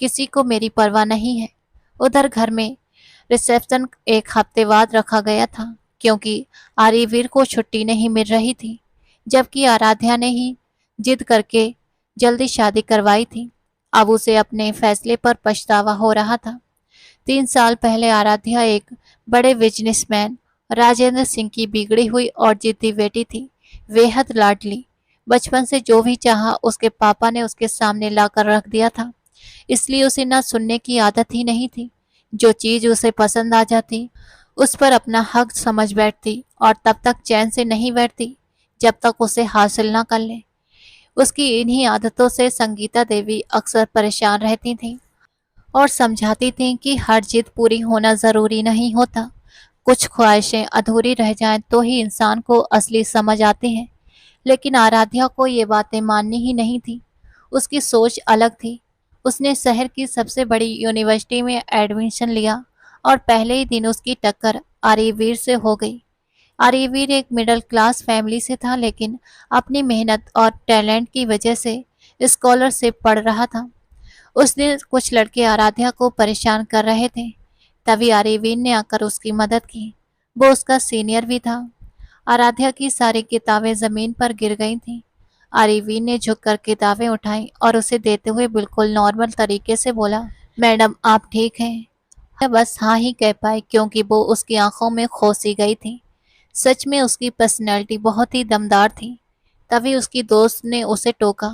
किसी को मेरी परवाह नहीं है। उधर घर में रिसेप्शन एक हफ्ते बाद रखा गया था, क्योंकि आर्यवीर को छुट्टी नहीं मिल रही थी, जबकि आराध्या ने ही जिद करके जल्दी शादी करवाई थी। अब उसे अपने फैसले पर पछतावा हो रहा था। 3 साल पहले आराध्या एक बड़े बिजनेसमैन राजेंद्र सिंह की बिगड़ी हुई और जिद्दी बेटी थी, बेहद लाडली। बचपन से जो भी चाहा उसके पापा ने उसके सामने लाकर रख दिया था, इसलिए उसे ना सुनने की आदत ही नहीं थी। जो चीज उसे पसंद आ जाती, उस पर अपना हक समझ बैठती और तब तक चैन से नहीं बैठती जब तक उसे हासिल ना कर ले। उसकी इन्हीं आदतों से संगीता देवी अक्सर परेशान रहती थीं और समझाती थीं कि हर जिद पूरी होना जरूरी नहीं होता। कुछ ख्वाहिशें अधूरी रह जाएं तो ही इंसान को असली समझ आती है। लेकिन आराध्या को ये बातें माननी ही नहीं थी। उसकी सोच अलग थी। उसने शहर की सबसे बड़ी यूनिवर्सिटी में एडमिशन लिया और पहले ही दिन उसकी टक्कर आर्यवीर से हो गई। आर्यवीर एक मिडिल क्लास फैमिली से था, लेकिन अपनी मेहनत और टैलेंट की वजह से स्कॉलरशिप पढ़ रहा था। उस दिन कुछ लड़के आराध्या को परेशान कर रहे थे, तभी आर्यवीर ने आकर उसकी मदद की। वो उसका सीनियर भी था। आराध्या की सारी किताबें जमीन पर गिर गई थीं। आर्यवीर ने झुककर किताबें उठाई और उसे देते हुए बिल्कुल नॉर्मल तरीके से बोला, मैडम आप ठीक हैं? मैं बस हाँ ही कह पाई, क्योंकि वो उसकी आंखों में खो सी गई थी। सच में उसकी पर्सनैलिटी बहुत ही दमदार थी। तभी उसकी दोस्त ने उसे टोका,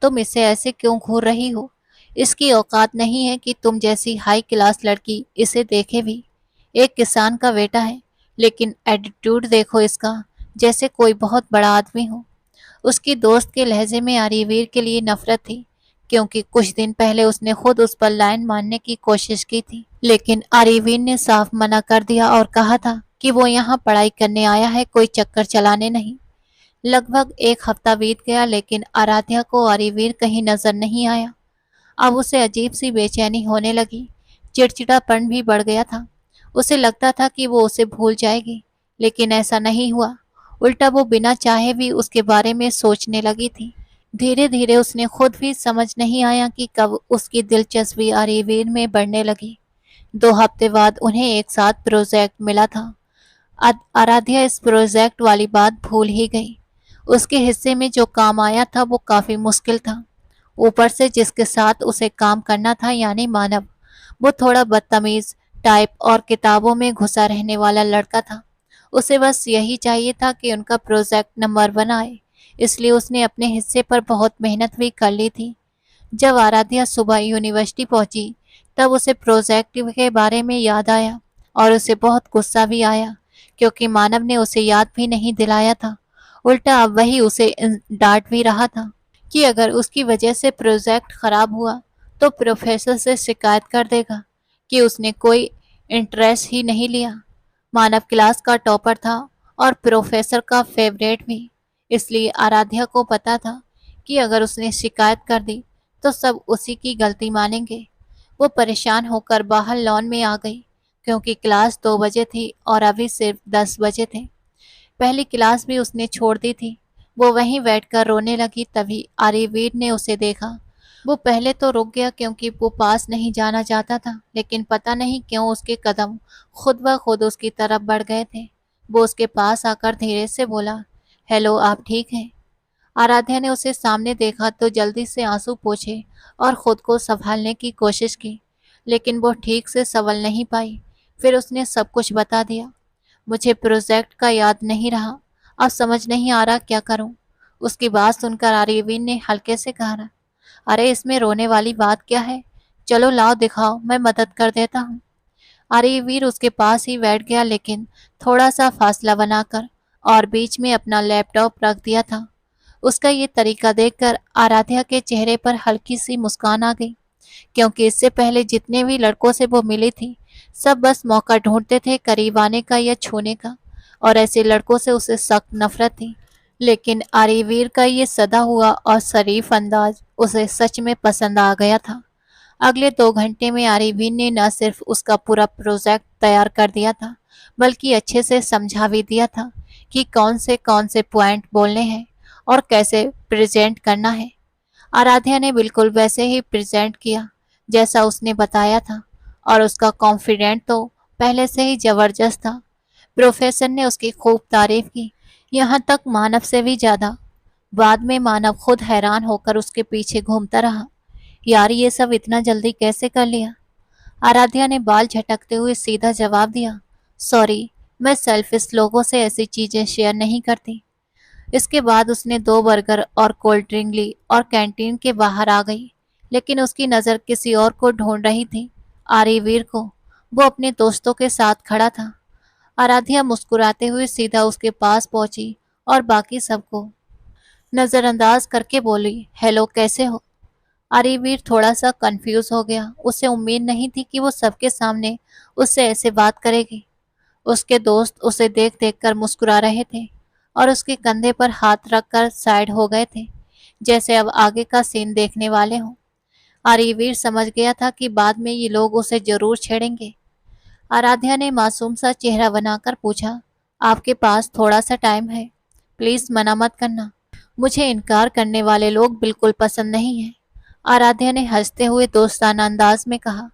तुम इसे ऐसे क्यों घूर रही हो? इसकी औकात नहीं है कि तुम जैसी हाई क्लास लड़की इसे देखे भी। एक किसान का बेटा है, लेकिन एटीट्यूड देखो इसका, जैसे कोई बहुत बड़ा आदमी हो। उसकी दोस्त के लहजे में आर्यवीर के लिए नफरत थी, क्योंकि कुछ दिन पहले उसने खुद उस पर लाइन मारने की कोशिश की थी, लेकिन आर्यवीर ने साफ मना कर दिया और कहा था कि वो यहाँ पढ़ाई करने आया है, कोई चक्कर चलाने नहीं। लगभग एक हफ्ता बीत गया लेकिन आराध्या को आर्यवीर कहीं नजर नहीं आया। अब उसे अजीब सी बेचैनी होने लगी। चिड़चिड़ापन भी बढ़ गया था। उसे लगता था कि वो उसे भूल जाएगी, लेकिन ऐसा नहीं हुआ। उल्टा वो बिना चाहे भी उसके बारे में सोचने लगी थी। धीरे धीरे उसने खुद भी समझ नहीं आया कि कब उसकी दिलचस्पी आर्यवीर में बढ़ने लगी। 2 हफ्ते बाद उन्हें एक साथ प्रोजेक्ट मिला था। आराध्या इस प्रोजेक्ट वाली बात भूल ही गई। उसके हिस्से में जो काम आया था वो काफी मुश्किल था। ऊपर से जिसके साथ उसे काम करना था यानी मानव, वो थोड़ा बदतमीज टाइप और किताबों में घुसा रहने वाला लड़का था। उसे बस यही चाहिए था कि उनका प्रोजेक्ट नंबर 1 आए, इसलिए उसने अपने हिस्से पर बहुत मेहनत भी कर ली थी। जब आराध्या सुबह यूनिवर्सिटी पहुंची तब उसे प्रोजेक्ट के बारे में याद आया और उसे बहुत गुस्सा भी आया, क्योंकि मानव ने उसे याद भी नहीं दिलाया था। उल्टा अब वही उसे डांट भी रहा था कि अगर उसकी वजह से प्रोजेक्ट खराब हुआ तो प्रोफेसर से शिकायत कर देगा कि उसने कोई इंटरेस्ट ही नहीं लिया। मानव क्लास का टॉपर था और प्रोफेसर का फेवरेट भी, इसलिए आराध्या को पता था कि अगर उसने शिकायत कर दी तो सब उसी की गलती मानेंगे। वो परेशान होकर बाहर लॉन में आ गई, क्योंकि क्लास 2 बजे थी और अभी सिर्फ 10 बजे थे। पहली क्लास भी उसने छोड़ दी थी। वो वहीं बैठकर रोने लगी, तभी आर्यवीर ने उसे देखा। वो पहले तो रुक गया क्योंकि वो पास नहीं जाना चाहता था, लेकिन पता नहीं क्यों उसके कदम खुद ब खुद उसकी तरफ बढ़ गए थे। वो उसके पास आकर धीरे से बोला, हेलो, आप ठीक हैं? आराध्या ने उसे सामने देखा तो जल्दी से आंसू पोंछे और खुद को संभालने की कोशिश की, लेकिन वो ठीक से संभल नहीं पाई। फिर उसने सब कुछ बता दिया। मुझे प्रोजेक्ट का याद नहीं रहा, अब समझ नहीं आ रहा क्या करूं। उसकी बात सुनकर आर्यवीन ने हल्के से कहा, अरे इसमें रोने वाली बात क्या है? चलो लाओ दिखाओ, मैं मदद कर देता हूँ। आर्यवीर उसके पास ही बैठ गया, लेकिन थोड़ा सा फासला बनाकर, और बीच में अपना लैपटॉप रख दिया था। उसका ये तरीका देखकर आराध्या के चेहरे पर हल्की सी मुस्कान आ गई, क्योंकि इससे पहले जितने भी लड़कों से वो मिली थी सब बस मौका ढूंढते थे करीब आने का या छूने का, और ऐसे लड़कों से उसे सख्त नफरत थी। लेकिन आर्यवीर का ये सदा हुआ और शरीफ अंदाज उसे सच में पसंद आ गया था। अगले 2 घंटे में आर्यवीर ने न सिर्फ उसका पूरा प्रोजेक्ट तैयार कर दिया था, बल्कि अच्छे से समझा भी दिया था कि कौन से पॉइंट बोलने हैं और कैसे प्रेजेंट करना है। आराध्या ने बिल्कुल वैसे ही प्रेजेंट किया जैसा उसने बताया था, और उसका कॉन्फिडेंट तो पहले से ही जबरदस्त था। प्रोफेसर ने उसकी खूब तारीफ की, यहाँ तक मानव से भी ज्यादा। बाद में मानव खुद हैरान होकर उसके पीछे घूमता रहा, यार ये सब इतना जल्दी कैसे कर लिया? आराध्या ने बाल झटकते हुए सीधा जवाब दिया, सॉरी, मैं सेल्फिश लोगों से ऐसी चीजें शेयर नहीं करती। इसके बाद उसने 2 बर्गर और कोल्ड ड्रिंक ली और कैंटीन के बाहर आ गई, लेकिन उसकी नज़र किसी और को ढूंढ रही थी, आर्यवीर को। वो अपने दोस्तों के साथ खड़ा था। आराध्या मुस्कुराते हुए सीधा उसके पास पहुंची और बाकी सबको नज़रअंदाज करके बोली, हेलो, कैसे हो? आर्यवीर थोड़ा सा कंफ्यूज हो गया। उसे उम्मीद नहीं थी कि वो सबके सामने उससे ऐसे बात करेगी। उसके दोस्त उसे देख देख कर मुस्कुरा रहे थे और उसके कंधे पर हाथ रखकर साइड हो गए थे, जैसे अब आगे का सीन देखने वाले हों। आर्यवीर समझ गया था कि बाद में ये लोग उसे जरूर छेड़ेंगे। आराध्या ने मासूम सा चेहरा बनाकर पूछा, आपके पास थोड़ा सा टाइम है? प्लीज मना मत करना, मुझे इनकार करने वाले लोग बिल्कुल पसंद नहीं है। आराध्या ने हंसते हुए दोस्ताना अंदाज में कहा।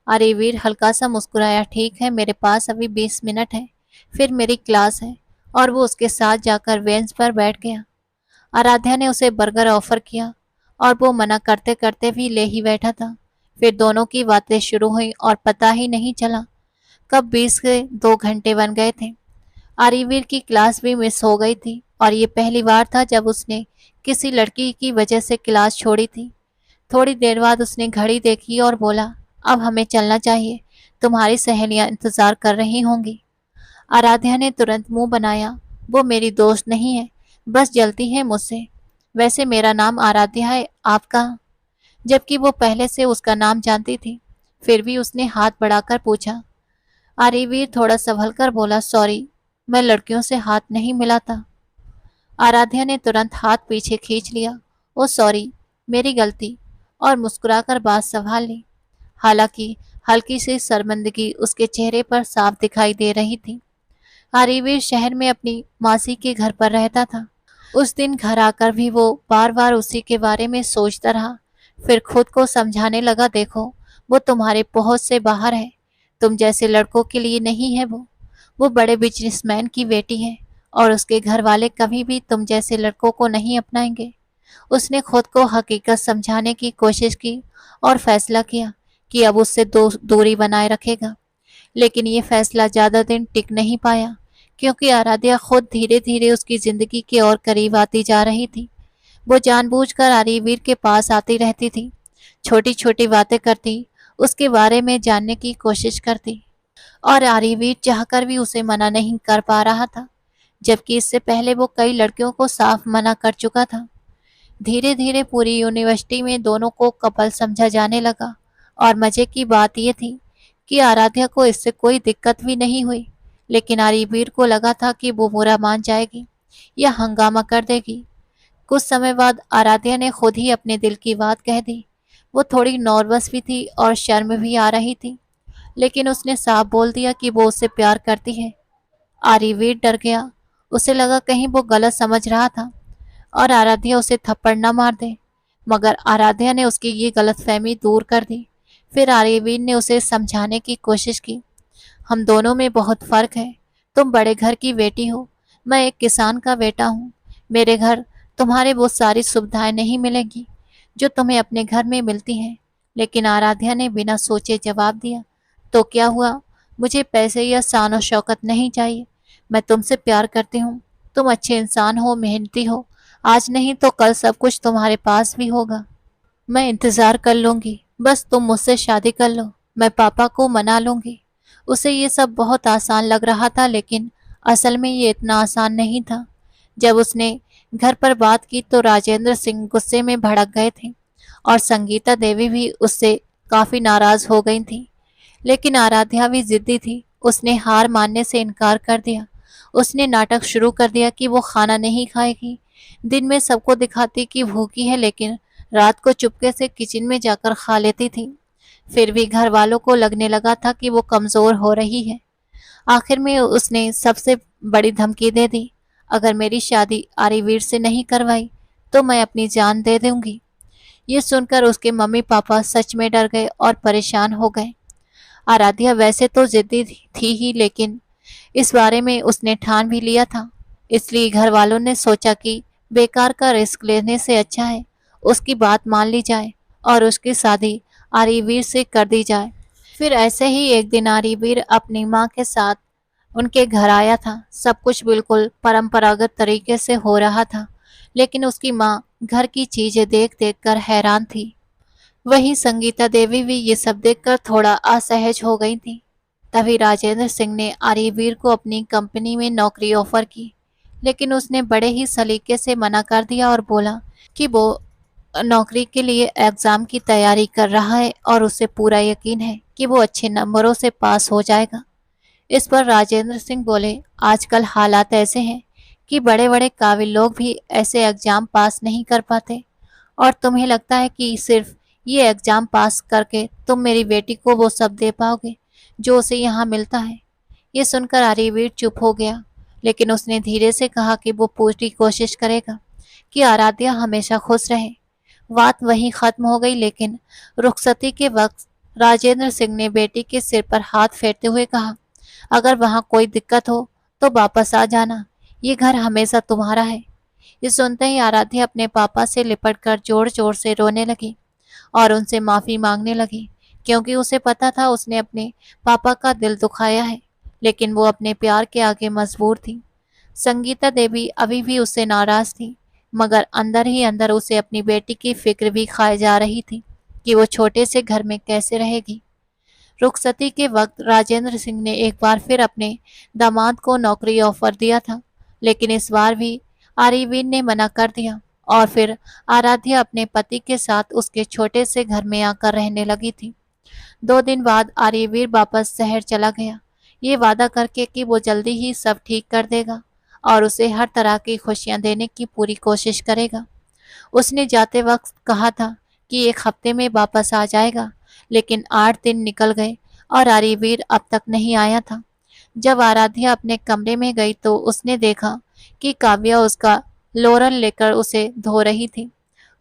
आर्यवीर हल्का सा मुस्कुराया, ठीक है, मेरे पास अभी 20 मिनट है, फिर मेरी क्लास है, और वो उसके साथ जाकर बेंच पर बैठ गया। आराध्या ने उसे बर्गर ऑफर किया और वो मना करते करते भी ले ही बैठा था। फिर दोनों की बातें शुरू हुई और पता ही नहीं चला कब 20 के 2 घंटे बन गए थे। आर्यवीर की क्लास भी मिस हो गई थी और ये पहली बार था जब उसने किसी लड़की की वजह से क्लास छोड़ी थी। थोड़ी देर बाद उसने घड़ी देखी और बोला, अब हमें चलना चाहिए, तुम्हारी सहेलियां इंतजार कर रही होंगी। आराध्या ने तुरंत मुंह बनाया, वो मेरी दोस्त नहीं है, बस जलती है मुझसे। वैसे मेरा नाम आराध्या है, आपका? जबकि वो पहले से उसका नाम जानती थी। फिर भी उसने हाथ बढ़ाकर पूछा, आर्यवीर थोड़ा संभल कर बोला, सॉरी, मैं लड़कियों से हाथ नहीं मिलाता। आराध्या ने तुरंत हाथ पीछे खींच लिया। ओ सॉरी, मेरी गलती, और मुस्कुराकर बात संभाल ली। हालांकि हल्की सी शर्मिंदगी उसके चेहरे पर साफ दिखाई दे रही थी। आर्यवीर शहर में अपनी मासी के घर पर रहता था। उस दिन घर आकर भी वो बार बार उसी के बारे में सोचता रहा। फिर खुद को समझाने लगा, देखो, वो तुम्हारे पहुंच से बाहर है। तुम जैसे लड़कों के लिए नहीं है वो बड़े बिजनेसमैन की बेटी है, और उसके घर वाले कभी भी तुम जैसे लड़कों को नहीं अपनाएंगे। उसने खुद को हकीकत समझाने की कोशिश की और फैसला किया कि अब उससे दूरी बनाए रखेगा। लेकिन ये फैसला ज्यादा दिन टिक नहीं पाया, क्योंकि आराध्या खुद धीरे धीरे उसकी जिंदगी के और करीब आती जा रही थी। वो जानबूझकर आर्यवीर के पास आती रहती थी, छोटी छोटी बातें करती, उसके बारे में जानने की कोशिश करती, और आर्यवीर चाहकर भी उसे मना नहीं कर पा रहा था, जबकि इससे पहले वो कई लड़कियों को साफ मना कर चुका था। धीरे धीरे पूरी यूनिवर्सिटी में दोनों को कपल समझा जाने लगा, और मजे की बात यह थी कि आराध्या को इससे कोई दिक्कत भी नहीं हुई। लेकिन आर्यवीर को लगा था कि वो बुरा मान जाएगी या हंगामा कर देगी। कुछ समय बाद आराध्या ने खुद ही अपने दिल की बात कह दी। वो थोड़ी नर्वस भी थी और शर्म भी आ रही थी, लेकिन उसने साफ बोल दिया कि वो उससे प्यार करती है। आर्यवीर डर गया। उसे लगा कहीं वो गलत समझ रहा था और आराध्या उसे थप्पड़ न मार दे, मगर आराध्या ने उसकी ये गलतफहमी दूर कर दी। फिर आर्यवीर ने उसे समझाने की कोशिश की, हम दोनों में बहुत फर्क है। तुम बड़े घर की बेटी हो, मैं एक किसान का बेटा हूँ। मेरे घर तुम्हारे वो सारी सुविधाएं नहीं मिलेंगी जो तुम्हें अपने घर में मिलती हैं। लेकिन आराध्या ने बिना सोचे जवाब दिया, तो क्या हुआ, मुझे पैसे या शान और शौकत नहीं चाहिए। मैं तुमसे प्यार करती हूँ। तुम अच्छे इंसान हो, मेहनती हो। आज नहीं तो कल सब कुछ तुम्हारे पास भी होगा। मैं इंतजार कर लूंगी, बस तुम मुझसे शादी कर लो, मैं पापा को मना लूंगी। उसे ये सब बहुत आसान लग रहा था, लेकिन असल में ये इतना आसान नहीं था। जब उसने घर पर बात की तो राजेंद्र सिंह गुस्से में भड़क गए थे, और संगीता देवी भी उससे काफी नाराज हो गई थी। लेकिन आराध्या भी जिद्दी थी। उसने हार मानने से इनकार कर दिया। उसने नाटक शुरू कर दिया कि वो खाना नहीं खाएगी। दिन में सबको दिखाती कि भूखी है, लेकिन रात को चुपके से किचन में जाकर खा लेती थी। फिर भी घर वालों को लगने लगा था कि वो कमजोर हो रही है। आखिर में उसने सबसे बड़ी धमकी दे दी, अगर मेरी शादी आर्यवीर से नहीं करवाई तो मैं अपनी जान दे दूंगी। ये सुनकर उसके मम्मी पापा सच में डर गए और परेशान हो गए। आराध्या वैसे तो जिद्दी थी ही, लेकिन इस बारे में उसने ठान भी लिया था। इसलिए घर वालों ने सोचा कि बेकार का रिस्क लेने से अच्छा है उसकी बात मान ली जाए और उसकी शादी आर्यवीर से कर दी जाए। फिर ऐसे ही एक दिन आर्यवीर अपनी माँ के साथ उनके घर आया था। सब कुछ बिल्कुल परंपरागत तरीके से हो रहा था, लेकिन उसकी माँ घर की चीजें देख देख कर हैरान थी। वहीं संगीता देवी भी ये सब देखकर थोड़ा असहज हो गई थी। तभी राजेंद्र सिंह ने आर्यवीर को अपनी कंपनी में नौकरी ऑफर की, लेकिन उसने बड़े ही सलीके से मना कर दिया और बोला कि वो नौकरी के लिए एग्जाम की तैयारी कर रहा है और उसे पूरा यकीन है कि वो अच्छे नंबरों से पास हो जाएगा। इस पर राजेंद्र सिंह बोले, आजकल हालात ऐसे हैं कि बड़े बड़े काबिल लोग भी ऐसे एग्जाम पास नहीं कर पाते, और तुम्हें लगता है कि सिर्फ ये एग्जाम पास करके तुम मेरी बेटी को वो सब दे पाओगे जो उसे यहाँ मिलता है। ये सुनकर आर्यवीर चुप हो गया, लेकिन उसने धीरे से कहा कि वो पूरी कोशिश करेगा कि आराध्या हमेशा खुश रहे। बात वहीं खत्म हो गई, लेकिन रुखसती के वक्त राजेंद्र सिंह ने बेटी के सिर पर हाथ फेरते हुए कहा, अगर वहां कोई दिक्कत हो तो वापस आ जाना, ये घर हमेशा तुम्हारा है। ये सुनते ही आराध्या अपने पापा से लिपट कर जोर जोर से रोने लगी और उनसे माफी मांगने लगी, क्योंकि उसे पता था उसने अपने पापा का दिल दुखाया है, लेकिन वो अपने प्यार के आगे मजबूर थी। संगीता देवी अभी भी उससे नाराज थी, मगर अंदर ही अंदर उसे अपनी बेटी की फिक्र भी खाए जा रही थी कि वो छोटे से घर में कैसे रहेगी। रुखसती के वक्त राजेंद्र सिंह ने एक बार फिर अपने दामाद को नौकरी ऑफर दिया था, लेकिन इस बार भी आर्यवीर ने मना कर दिया, और फिर आराध्या अपने पति के साथ उसके छोटे से घर में आकर रहने लगी थी। 2 दिन बाद आर्यवीर वापस शहर चला गया, ये वादा करके कि वो जल्दी ही सब ठीक कर देगा और उसे हर तरह की खुशियां देने की पूरी कोशिश करेगा। उसने जाते वक्त कहा था कि एक हफ्ते में वापस आ जाएगा, लेकिन 8 दिन निकल गए और आर्यवीर अब तक नहीं आया था। जब आराध्या अपने कमरे में गई तो उसने देखा कि काव्या उसका लोरल लेकर उसे धो रही थी।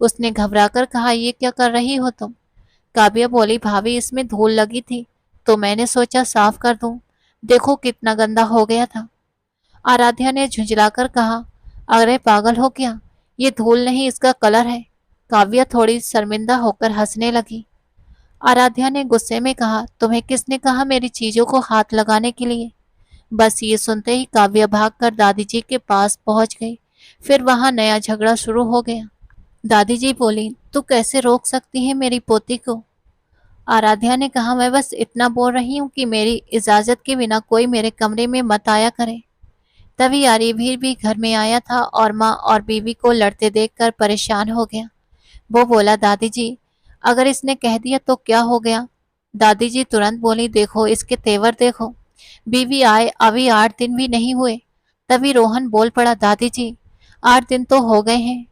उसने घबराकर कहा, ये क्या कर रही हो तुम? काव्या बोली, भाभी इसमें धूल लगी थी तो मैंने सोचा साफ कर दूं। देखो कितना गंदा हो गया था। आराध्या ने झुंझलाकर कहा, अरे पागल हो क्या, ये धूल नहीं इसका कलर है। काव्या थोड़ी शर्मिंदा होकर हंसने लगी। आराध्या ने गुस्से में कहा, तुम्हें किसने कहा मेरी चीजों को हाथ लगाने के लिए? बस ये सुनते ही काव्या भागकर दादी जी के पास पहुंच गई। फिर वहां नया झगड़ा शुरू हो गया। दादी जी बोली, तू कैसे रोक सकती है मेरी पोती को? आराध्या ने कहा, मैं बस इतना बोल रही हूँ कि मेरी इजाजत के बिना कोई मेरे कमरे में मत आया करे। तभी आर्यवीर भी घर में आया था और माँ और बीवी को लड़ते देखकर परेशान हो गया। वो बोला, दादी जी अगर इसने कह दिया तो क्या हो गया? दादी जी तुरंत बोली, देखो इसके तेवर देखो। बीवी आए अभी 8 दिन भी नहीं हुए। तभी रोहन बोल पड़ा, दादी जी 8 दिन तो हो गए हैं।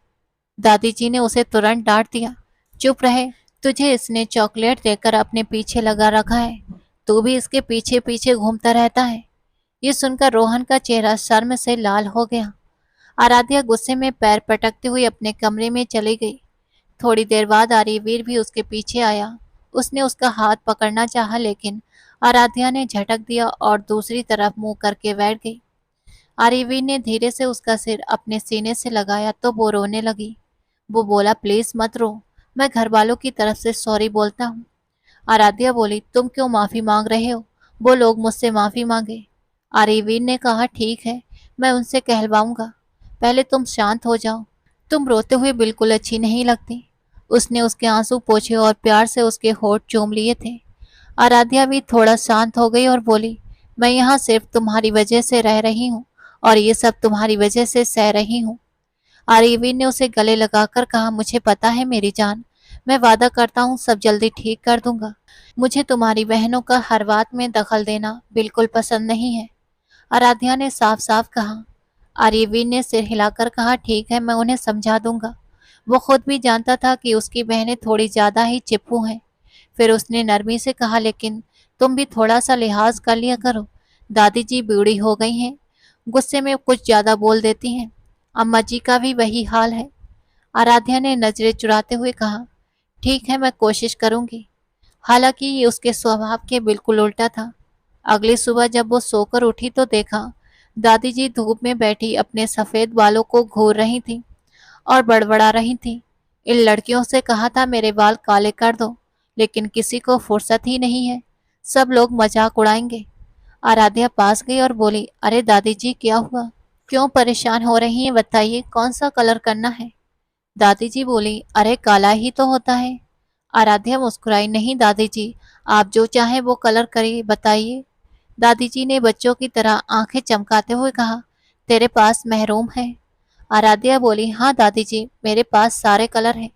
दादी जी ने उसे तुरंत डांट दिया, चुप रहे, तुझे इसने चॉकलेट देकर अपने पीछे लगा रखा है, तू भी इसके पीछे पीछे घूमता रहता है। ये सुनकर रोहन का चेहरा शर्म से लाल हो गया। आराध्या गुस्से में पैर पटकती हुई अपने कमरे में चली गई। थोड़ी देर बाद आर्यवीर भी उसके पीछे आया। उसने उसका हाथ पकड़ना चाहा, लेकिन आराध्या ने झटक दिया और दूसरी तरफ मुंह करके बैठ गई। आर्यवीर ने धीरे से उसका सिर अपने सीने से लगाया तो वो रोने लगी। वो बोला, प्लीज मत रो, मैं घर वालों की तरफ से सॉरी बोलता हूँ। आराध्या बोली, तुम क्यों माफी मांग रहे हो? वो लोग मुझसे माफी मांगे। आर्यवीर ने कहा, ठीक है, मैं उनसे कहलवाऊंगा, पहले तुम शांत हो जाओ, तुम रोते हुए बिल्कुल अच्छी नहीं लगती। उसने उसके आंसू पोंछे और प्यार से उसके होठ चूम लिए थे। आराध्या भी थोड़ा शांत हो गई और बोली, मैं यहाँ सिर्फ तुम्हारी वजह से रह रही हूँ और ये सब तुम्हारी वजह से सह रही हूँ। आर्यवीर ने उसे गले लगाकर कहा, मुझे पता है मेरी जान, मैं वादा करता हूँ सब जल्दी ठीक कर दूंगा। मुझे तुम्हारी बहनों का हर बात में दखल देना बिल्कुल पसंद नहीं है। आराध्या ने साफ साफ कहा। आर्यवीर ने सिर हिलाकर कहा, ठीक है, मैं उन्हें समझा दूंगा। वो खुद भी जानता था कि उसकी बहनें थोड़ी ज्यादा ही चिप्पू हैं। फिर उसने नरमी से कहा, लेकिन तुम भी थोड़ा सा लिहाज कर लिया करो, दादी जी बूढ़ी हो गई हैं, गुस्से में कुछ ज्यादा बोल देती हैं। अम्मा जी का भी वही हाल है। आराध्या ने नजरें चुराते हुए कहा, ठीक है, मैं कोशिश करूंगी। हालांकि ये उसके स्वभाव के बिल्कुल उल्टा था। अगली सुबह जब वो सोकर उठी तो देखा दादी जी धूप में बैठी अपने सफेद बालों को घूर रही थी और बड़बड़ा रही थी। इन लड़कियों से कहा था मेरे बाल काले कर दो, लेकिन किसी को फुर्सत ही नहीं है, सब लोग मजाक उड़ाएंगे। आराध्या पास गई और बोली, अरे दादी जी क्या हुआ, क्यों परेशान हो रही हैं, बताइए कौन सा कलर करना है? दादी जी बोली, अरे काला ही तो होता है। आराध्या मुस्कुराई, नहीं दादी जी, आप जो चाहें वो कलर करिए, बताइए। दादी जी ने बच्चों की तरह आंखें चमकाते हुए कहा, तेरे पास महरूम है? आराध्या बोली, हाँ दादी जी, मेरे पास सारे कलर हैं,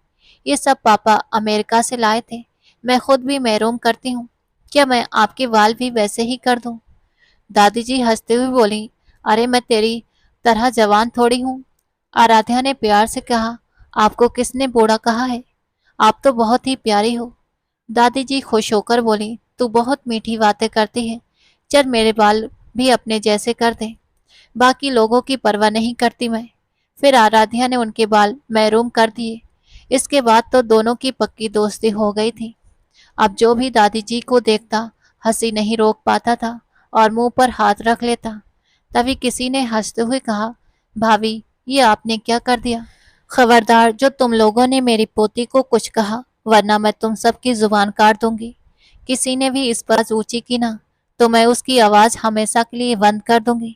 ये सब पापा अमेरिका से लाए थे, मैं खुद भी महरूम करती हूँ, क्या मैं आपके बाल भी वैसे ही कर दूं? दादी जी हंसते हुए बोली, अरे मैं तेरी तरह जवान थोड़ी हूँ। आराध्या ने प्यार से कहा, आपको किसने बूढ़ा कहा है, आप तो बहुत ही प्यारी हो। दादी जी खुश होकर बोली, तू बहुत मीठी बातें करती है, चल मेरे बाल भी अपने जैसे कर दे, बाकी लोगों की परवाह नहीं करती मैं। फिर आराध्या ने उनके बाल मैरूम कर दिए। इसके बाद तो दोनों की पक्की दोस्ती हो गई थी। अब जो भी दादी जी को देखता हंसी नहीं रोक पाता था और मुंह पर हाथ रख लेता। तभी किसी ने हंसते हुए कहा, भाभी ये आपने क्या कर दिया? खबरदार जो तुम लोगों ने मेरी पोती को कुछ कहा, वरना मैं तुम सबकी जुबान काट दूंगी। किसी ने भी इस पर ऊंची की ना तो मैं उसकी आवाज हमेशा के लिए बंद कर दूंगी।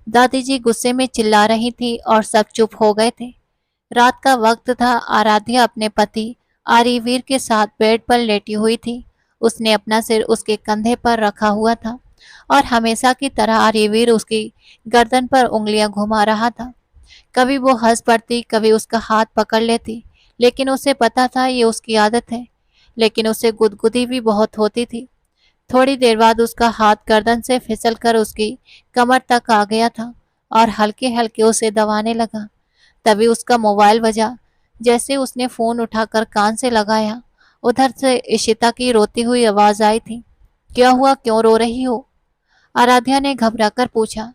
दादी जी गुस्से में चिल्ला रही थी और सब चुप हो गए थे। रात का वक्त था। आराध्या अपने पति आर्यवीर के साथ बेड पर लेटी हुई थी। उसने अपना सिर उसके कंधे पर रखा हुआ था और हमेशा की तरह आर्यवीर उसकी गर्दन पर उंगलियां घुमा रहा था। कभी वो हंस पड़ती, कभी उसका हाथ पकड़ लेती, लेकिन उसे पता था ये उसकी आदत है। लेकिन उसे गुदगुदी भी बहुत होती थी। थोड़ी देर बाद उसका हाथ गर्दन से फिसलकर उसकी कमर तक आ गया था और हल्के हल्के उसे दबाने लगा। तभी उसका मोबाइल बजा। जैसे उसने फोन उठाकर कान से लगाया, उधर से इशिता की रोती हुई आवाज आई थी। क्या हुआ, क्यों रो रही हो? आराध्या ने घबराकर पूछा।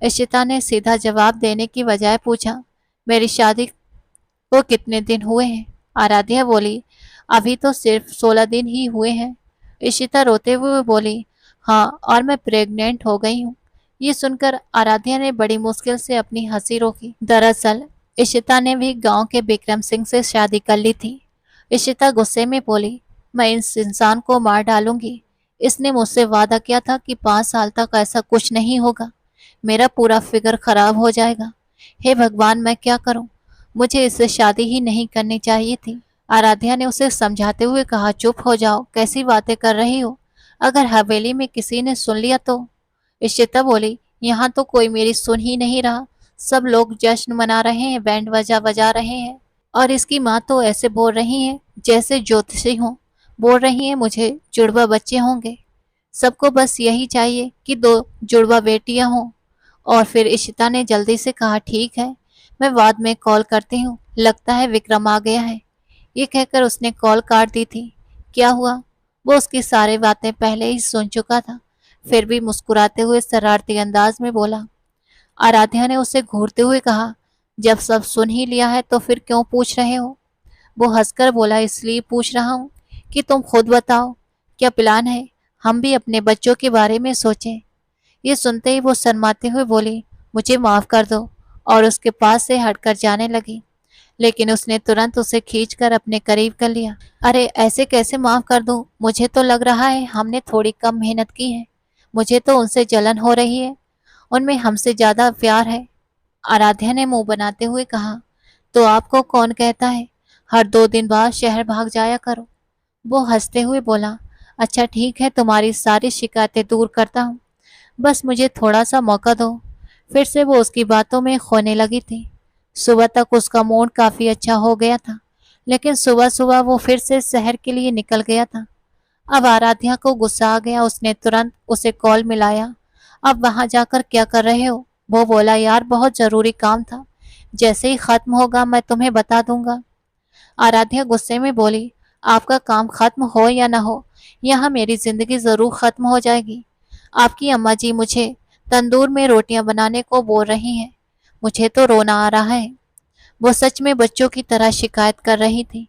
इशिता ने सीधा जवाब देने की बजाय पूछा, मेरी शादी को कितने दिन हुए हैं? आराध्या बोली, अभी तो सिर्फ 16 दिन ही हुए हैं। इशिता रोते हुए बोली, हाँ, और मैं प्रेग्नेंट हो गई हूँ। ये सुनकर आराध्या ने बड़ी मुश्किल से अपनी हंसी रोकी। दरअसल इशिता ने भी गांव के विक्रम सिंह से शादी कर ली थी। इशिता गुस्से में बोली, मैं इस इंसान को मार डालूंगी। इसने मुझसे वादा किया था कि 5 साल तक ऐसा कुछ नहीं होगा। मेरा पूरा फिगर खराब हो जाएगा। हे भगवान, मैं क्या करूं? मुझे इससे शादी ही नहीं करनी चाहिए थी। आराध्या ने उसे समझाते हुए कहा, चुप हो जाओ, कैसी बातें कर रही हो? अगर हवेली में किसी ने सुन लिया तो? इशिता बोली, यहाँ तो कोई मेरी सुन ही नहीं रहा। सब लोग जश्न मना रहे हैं, बैंड बजा बजा रहे हैं, और इसकी माँ तो ऐसे बोल रही है जैसे ज्योतिषी हो। बोल रही है मुझे जुड़वा बच्चे होंगे। सबको बस यही चाहिए कि 2 जुड़वा बेटियां हों। और फिर इशिता ने जल्दी से कहा, ठीक है, मैं बाद में कॉल करती हूँ, लगता है विक्रम आ गया है। ये कहकर उसने कॉल काट दी थी। क्या हुआ? वो उसकी सारी बातें पहले ही सुन चुका था, फिर भी मुस्कुराते हुए शरारती अंदाज में बोला। आराध्या ने उसे घूरते हुए कहा, जब सब सुन ही लिया है तो फिर क्यों पूछ रहे हो? वो हंसकर बोला, इसलिए पूछ रहा हूँ कि तुम खुद बताओ, क्या प्लान है? हम भी अपने बच्चों के बारे में सोचें। ये सुनते ही वो शर्माते हुए बोली, मुझे माफ कर दो, और उसके पास से हटकर जाने लगी। लेकिन उसने तुरंत उसे खींचकर अपने करीब कर लिया। अरे, ऐसे कैसे माफ कर दूं? मुझे तो लग रहा है हमने थोड़ी कम मेहनत की है। मुझे तो उनसे जलन हो रही है, उनमें हमसे ज्यादा प्यार है। आराध्या ने मुंह बनाते हुए कहा, तो आपको कौन कहता है हर 2 दिन बाद शहर भाग जाया करो? वो हंसते हुए बोला, अच्छा ठीक है, तुम्हारी सारी शिकायतें दूर करता हूँ, बस मुझे थोड़ा सा मौका दो। फिर से वो उसकी बातों में खोने लगी थी। सुबह तक उसका मूड काफी अच्छा हो गया था, लेकिन सुबह सुबह वो फिर से शहर के लिए निकल गया था। अब आराध्या को गुस्सा आ गया। उसने तुरंत उसे कॉल मिलाया। अब वहां जाकर क्या कर रहे हो? वो बोला, यार बहुत जरूरी काम था, जैसे ही खत्म होगा मैं तुम्हें बता दूंगा। आराध्या गुस्से में बोली, आपका काम खत्म हो या ना हो, यहाँ मेरी जिंदगी जरूर खत्म हो जाएगी। आपकी अम्मा जी मुझे तंदूर में रोटियां बनाने को बोल रही हैं। मुझे तो रोना आ रहा है। वो सच में बच्चों की तरह शिकायत कर रही थी।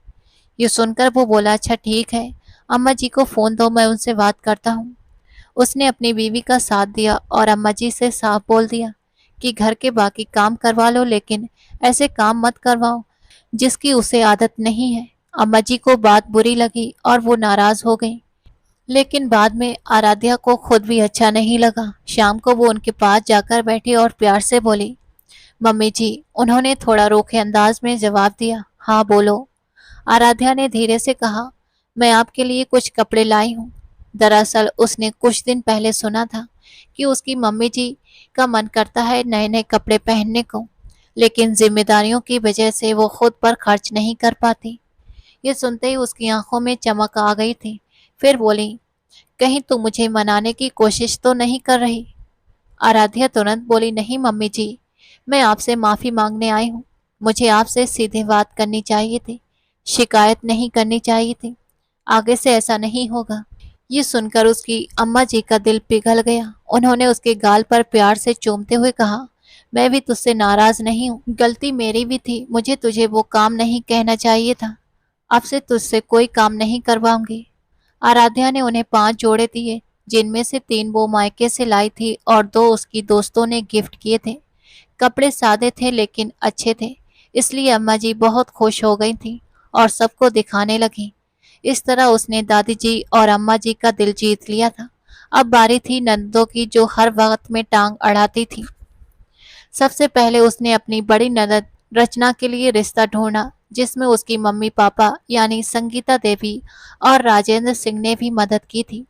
ये सुनकर वो बोला, अच्छा ठीक है, अम्मा जी को फोन दो, मैं उनसे बात करता हूँ। उसने अपनी बीवी का साथ दिया और अम्मा जी से साफ बोल दिया कि घर के बाकी काम करवा लो, लेकिन ऐसे काम मत करवाओ जिसकी उसे आदत नहीं है। अम्मा जी को बात बुरी लगी और वो नाराज हो गई। लेकिन बाद में आराध्या को खुद भी अच्छा नहीं लगा। शाम को वो उनके पास जाकर बैठी और प्यार से बोली, मम्मी जी। उन्होंने थोड़ा रोके अंदाज में जवाब दिया, हाँ बोलो। आराध्या ने धीरे से कहा, मैं आपके लिए कुछ कपड़े लाई हूँ। दरअसल उसने कुछ दिन पहले सुना था कि उसकी मम्मी जी का मन करता है नए नए कपड़े पहनने को, लेकिन जिम्मेदारियों की वजह से वो खुद पर खर्च नहीं कर पाती। ये सुनते ही उसकी आंखों में चमक आ गई थी। फिर बोली, कहीं तू मुझे मनाने की कोशिश तो नहीं कर रही? आराध्या तुरंत बोली, नहीं मम्मी जी, मैं आपसे माफी मांगने आई हूँ। मुझे आपसे सीधे बात करनी चाहिए थी, शिकायत नहीं करनी चाहिए थी। आगे से ऐसा नहीं होगा। ये सुनकर उसकी अम्मा जी का दिल पिघल गया। उन्होंने उसके गाल पर प्यार से चूमते हुए कहा, मैं भी तुझसे नाराज नहीं हूँ, गलती मेरी भी थी, मुझे तुझे वो काम नहीं कहना चाहिए था। अब से तुझसे कोई काम नहीं करवाऊंगी। आराध्या ने उन्हें 5 जोड़े दिए, जिनमें से 3 वो मायके से लाई थी और 2 उसकी दोस्तों ने गिफ्ट किए थे। कपड़े सादे थे लेकिन अच्छे थे, इसलिए अम्मा जी बहुत खुश हो गई थी और सबको दिखाने लगी। इस तरह उसने दादी जी और अम्मा जी का दिल जीत लिया था। अब बारी थी नंदों की, जो हर वक्त में टांग अड़ाती थी। सबसे पहले उसने अपनी बड़ी ननद रचना के लिए रिश्ता ढूंढा, जिसमें उसकी मम्मी पापा यानी संगीता देवी और राजेंद्र सिंह ने भी मदद की थी।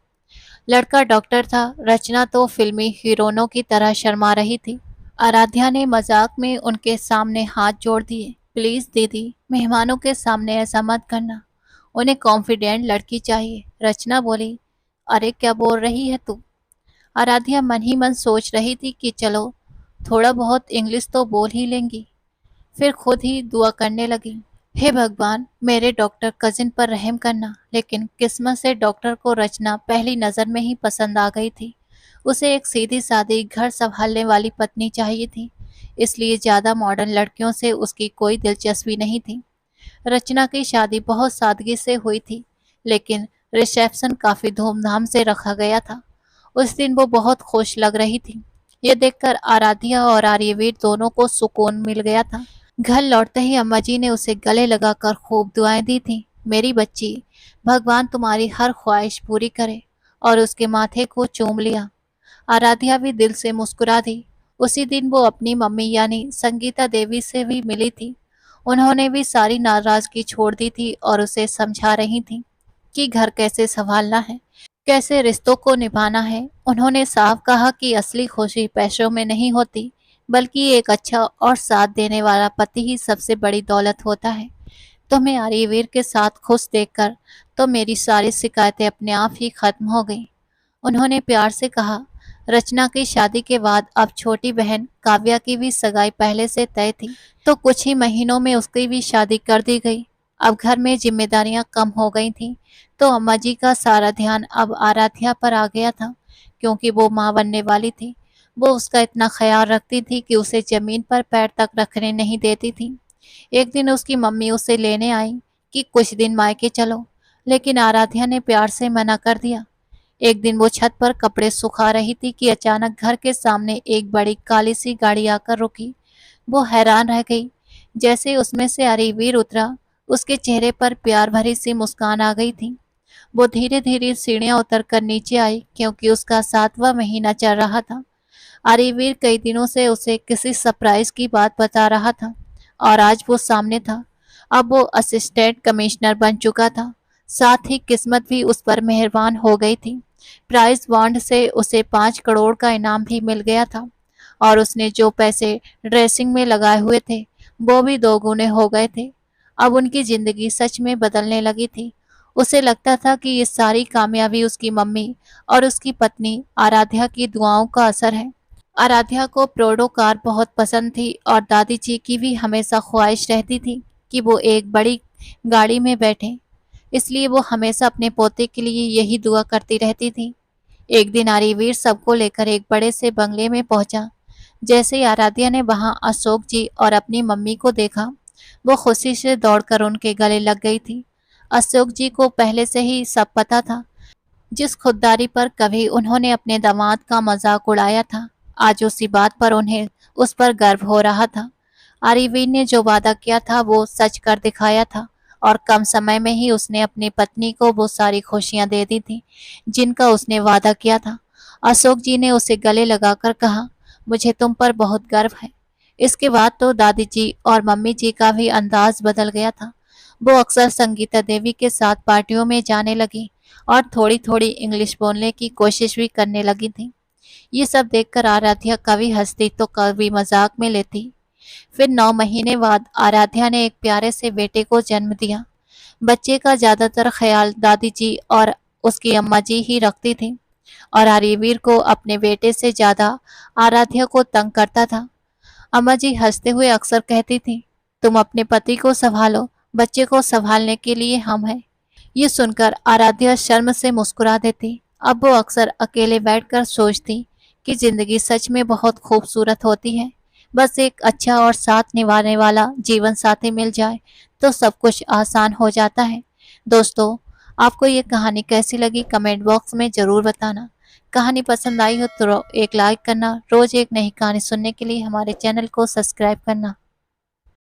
लड़का डॉक्टर था, रचना तो फिल्मी हीरोइनों की तरह शर्मा रही थी। आराध्या ने मजाक में उनके सामने हाथ जोड़ दिए, प्लीज दीदी, मेहमानों के सामने ऐसा मत करना, उन्हें कॉन्फिडेंट लड़की चाहिए। रचना बोली, अरे क्या बोल रही है तू? आराध्या मन ही मन सोच रही थी कि चलो थोड़ा बहुत इंग्लिश तो बोल ही लेंगी। फिर खुद ही दुआ करने लगी। हे भगवान, मेरे डॉक्टर कजिन पर रहम करना। लेकिन किस्मत से डॉक्टर को रचना पहली नजर में ही पसंद आ गई थी। उसे एक सीधी सादी घर संभालने वाली पत्नी चाहिए थी, इसलिए ज्यादा मॉडर्न लड़कियों से उसकी कोई दिलचस्पी नहीं थी। रचना की शादी बहुत सादगी से हुई थी, लेकिन रिसेप्शन काफी धूमधाम से रखा गया था। उस दिन वो बहुत खुश लग रही थी। ये देखकर आराध्या और आर्यवीर दोनों को सुकून मिल गया था। घर लौटते ही अम्मा जी ने उसे गले लगाकर खूब दुआएं दी थी। मेरी बच्ची, भगवान तुम्हारी हर ख्वाहिश पूरी करे। और उसके माथे को चूम लिया। आराध्या भी दिल से मुस्कुरा दी। उसी दिन वो अपनी मम्मी यानी संगीता देवी से भी मिली थी। उन्होंने भी सारी नाराजगी छोड़ दी थी और उसे समझा रही थी कि घर कैसे संभालना है, कैसे रिश्तों को निभाना है। उन्होंने साफ कहा कि असली खुशी पैसों में नहीं होती, बल्कि एक अच्छा और साथ देने वाला पति ही सबसे बड़ी दौलत होता है। तुम्हें आर्यवीर के साथ खुश देखकर तो मेरी सारी शिकायतें अपने आप ही खत्म हो गई। उन्होंने प्यार से कहा। रचना की शादी के बाद अब छोटी बहन काव्या की भी सगाई पहले से तय थी, तो कुछ ही महीनों में उसकी भी शादी कर दी गई। अब घर में जिम्मेदारियां कम हो गई थीं, तो अम्मा जी का सारा ध्यान अब आराध्या पर आ गया था, क्योंकि वो माँ बनने वाली थी। वो उसका इतना ख्याल रखती थी कि उसे जमीन पर पैर तक रखने नहीं देती थी। एक दिन उसकी मम्मी उसे लेने आई कि कुछ दिन मायके चलो, लेकिन आराध्या ने प्यार से मना कर दिया। एक दिन वो छत पर कपड़े सुखा रही थी कि अचानक घर के सामने एक बड़ी काली सी गाड़ी आकर रुकी। वो हैरान रह गई। जैसे उसमें से अरिवीर उतरा, उसके चेहरे पर प्यार भरी सी मुस्कान आ गई थी। वो धीरे धीरे सीढ़ियां उतरकर नीचे आई, क्योंकि उसका 7वां महीना चल रहा था। अरिवीर कई दिनों से उसे किसी सरप्राइज की बात बता रहा था, और आज वो सामने था। अब वो असिस्टेंट कमिश्नर बन चुका था। साथ ही किस्मत भी उस पर मेहरबान हो गई थी। प्राइज बॉन्ड से उसे 5 करोड़ का इनाम भी मिल गया था, और उसने जो पैसे ड्रेसिंग में लगाए हुए थे वो भी 2 गुने हो गए थे। अब उनकी जिंदगी सच में बदलने लगी थी। उसे लगता था कि ये सारी कामयाबी उसकी मम्मी और उसकी पत्नी आराध्या की दुआओं का असर है। आराध्या को प्रोडो कार बहुत पसंद थी, और दादी जी की भी हमेशा ख्वाहिश रहती थी कि वो एक बड़ी गाड़ी में बैठे। इसलिए वो हमेशा अपने पोते के लिए यही दुआ करती रहती थी। एक दिन आर्यवीर सबको लेकर एक बड़े से बंगले में पहुंचा। जैसे ही आराध्या ने वहां अशोक जी और अपनी मम्मी को देखा, वो खुशी से दौड़कर उनके गले लग गई थी। अशोक जी को पहले से ही सब पता था। जिस खुददारी पर कभी उन्होंने अपने दामाद का मजाक उड़ाया था, आज उसी बात पर उन्हें उस पर गर्व हो रहा था। आर्यवीर ने जो वादा किया था वो सच कर दिखाया था, और कम समय में ही उसने अपनी पत्नी को वो सारी खुशियां दे दी थी जिनका उसने वादा किया था। अशोक जी ने उसे गले लगाकर कहा, मुझे तुम पर बहुत गर्व है। इसके बाद तो दादी जी और मम्मी जी का भी अंदाज बदल गया था। वो अक्सर संगीता देवी के साथ पार्टियों में जाने लगी, और थोड़ी थोड़ी इंग्लिश बोलने की कोशिश भी करने लगी थी। ये सब देखकर आराध्या कभी हंसती तो कभी मजाक में लेती। फिर 9 महीने बाद आराध्या ने एक प्यारे से बेटे को जन्म दिया। बच्चे का ज्यादातर ख्याल दादी जी और उसकी अम्मा जी ही रखती थी, और आर्यवीर को अपने बेटे से ज्यादा आराध्या को तंग करता था। अम्मा जी हंसते हुए अक्सर कहती थी, तुम अपने पति को संभालो, बच्चे को संभालने के लिए हम हैं। ये सुनकर आराध्या शर्म से मुस्कुरा देती। अब वो अक्सर अकेले बैठकर सोचती कि जिंदगी सच में बहुत खूबसूरत होती है। बस एक अच्छा और साथ निभाने वाला जीवन साथी मिल जाए तो सब कुछ आसान हो जाता है। दोस्तों, आपको ये कहानी कैसी लगी कमेंट बॉक्स में ज़रूर बताना। कहानी पसंद आई हो तो एक लाइक करना, रोज एक नई कहानी सुनने के लिए हमारे चैनल को सब्सक्राइब करना।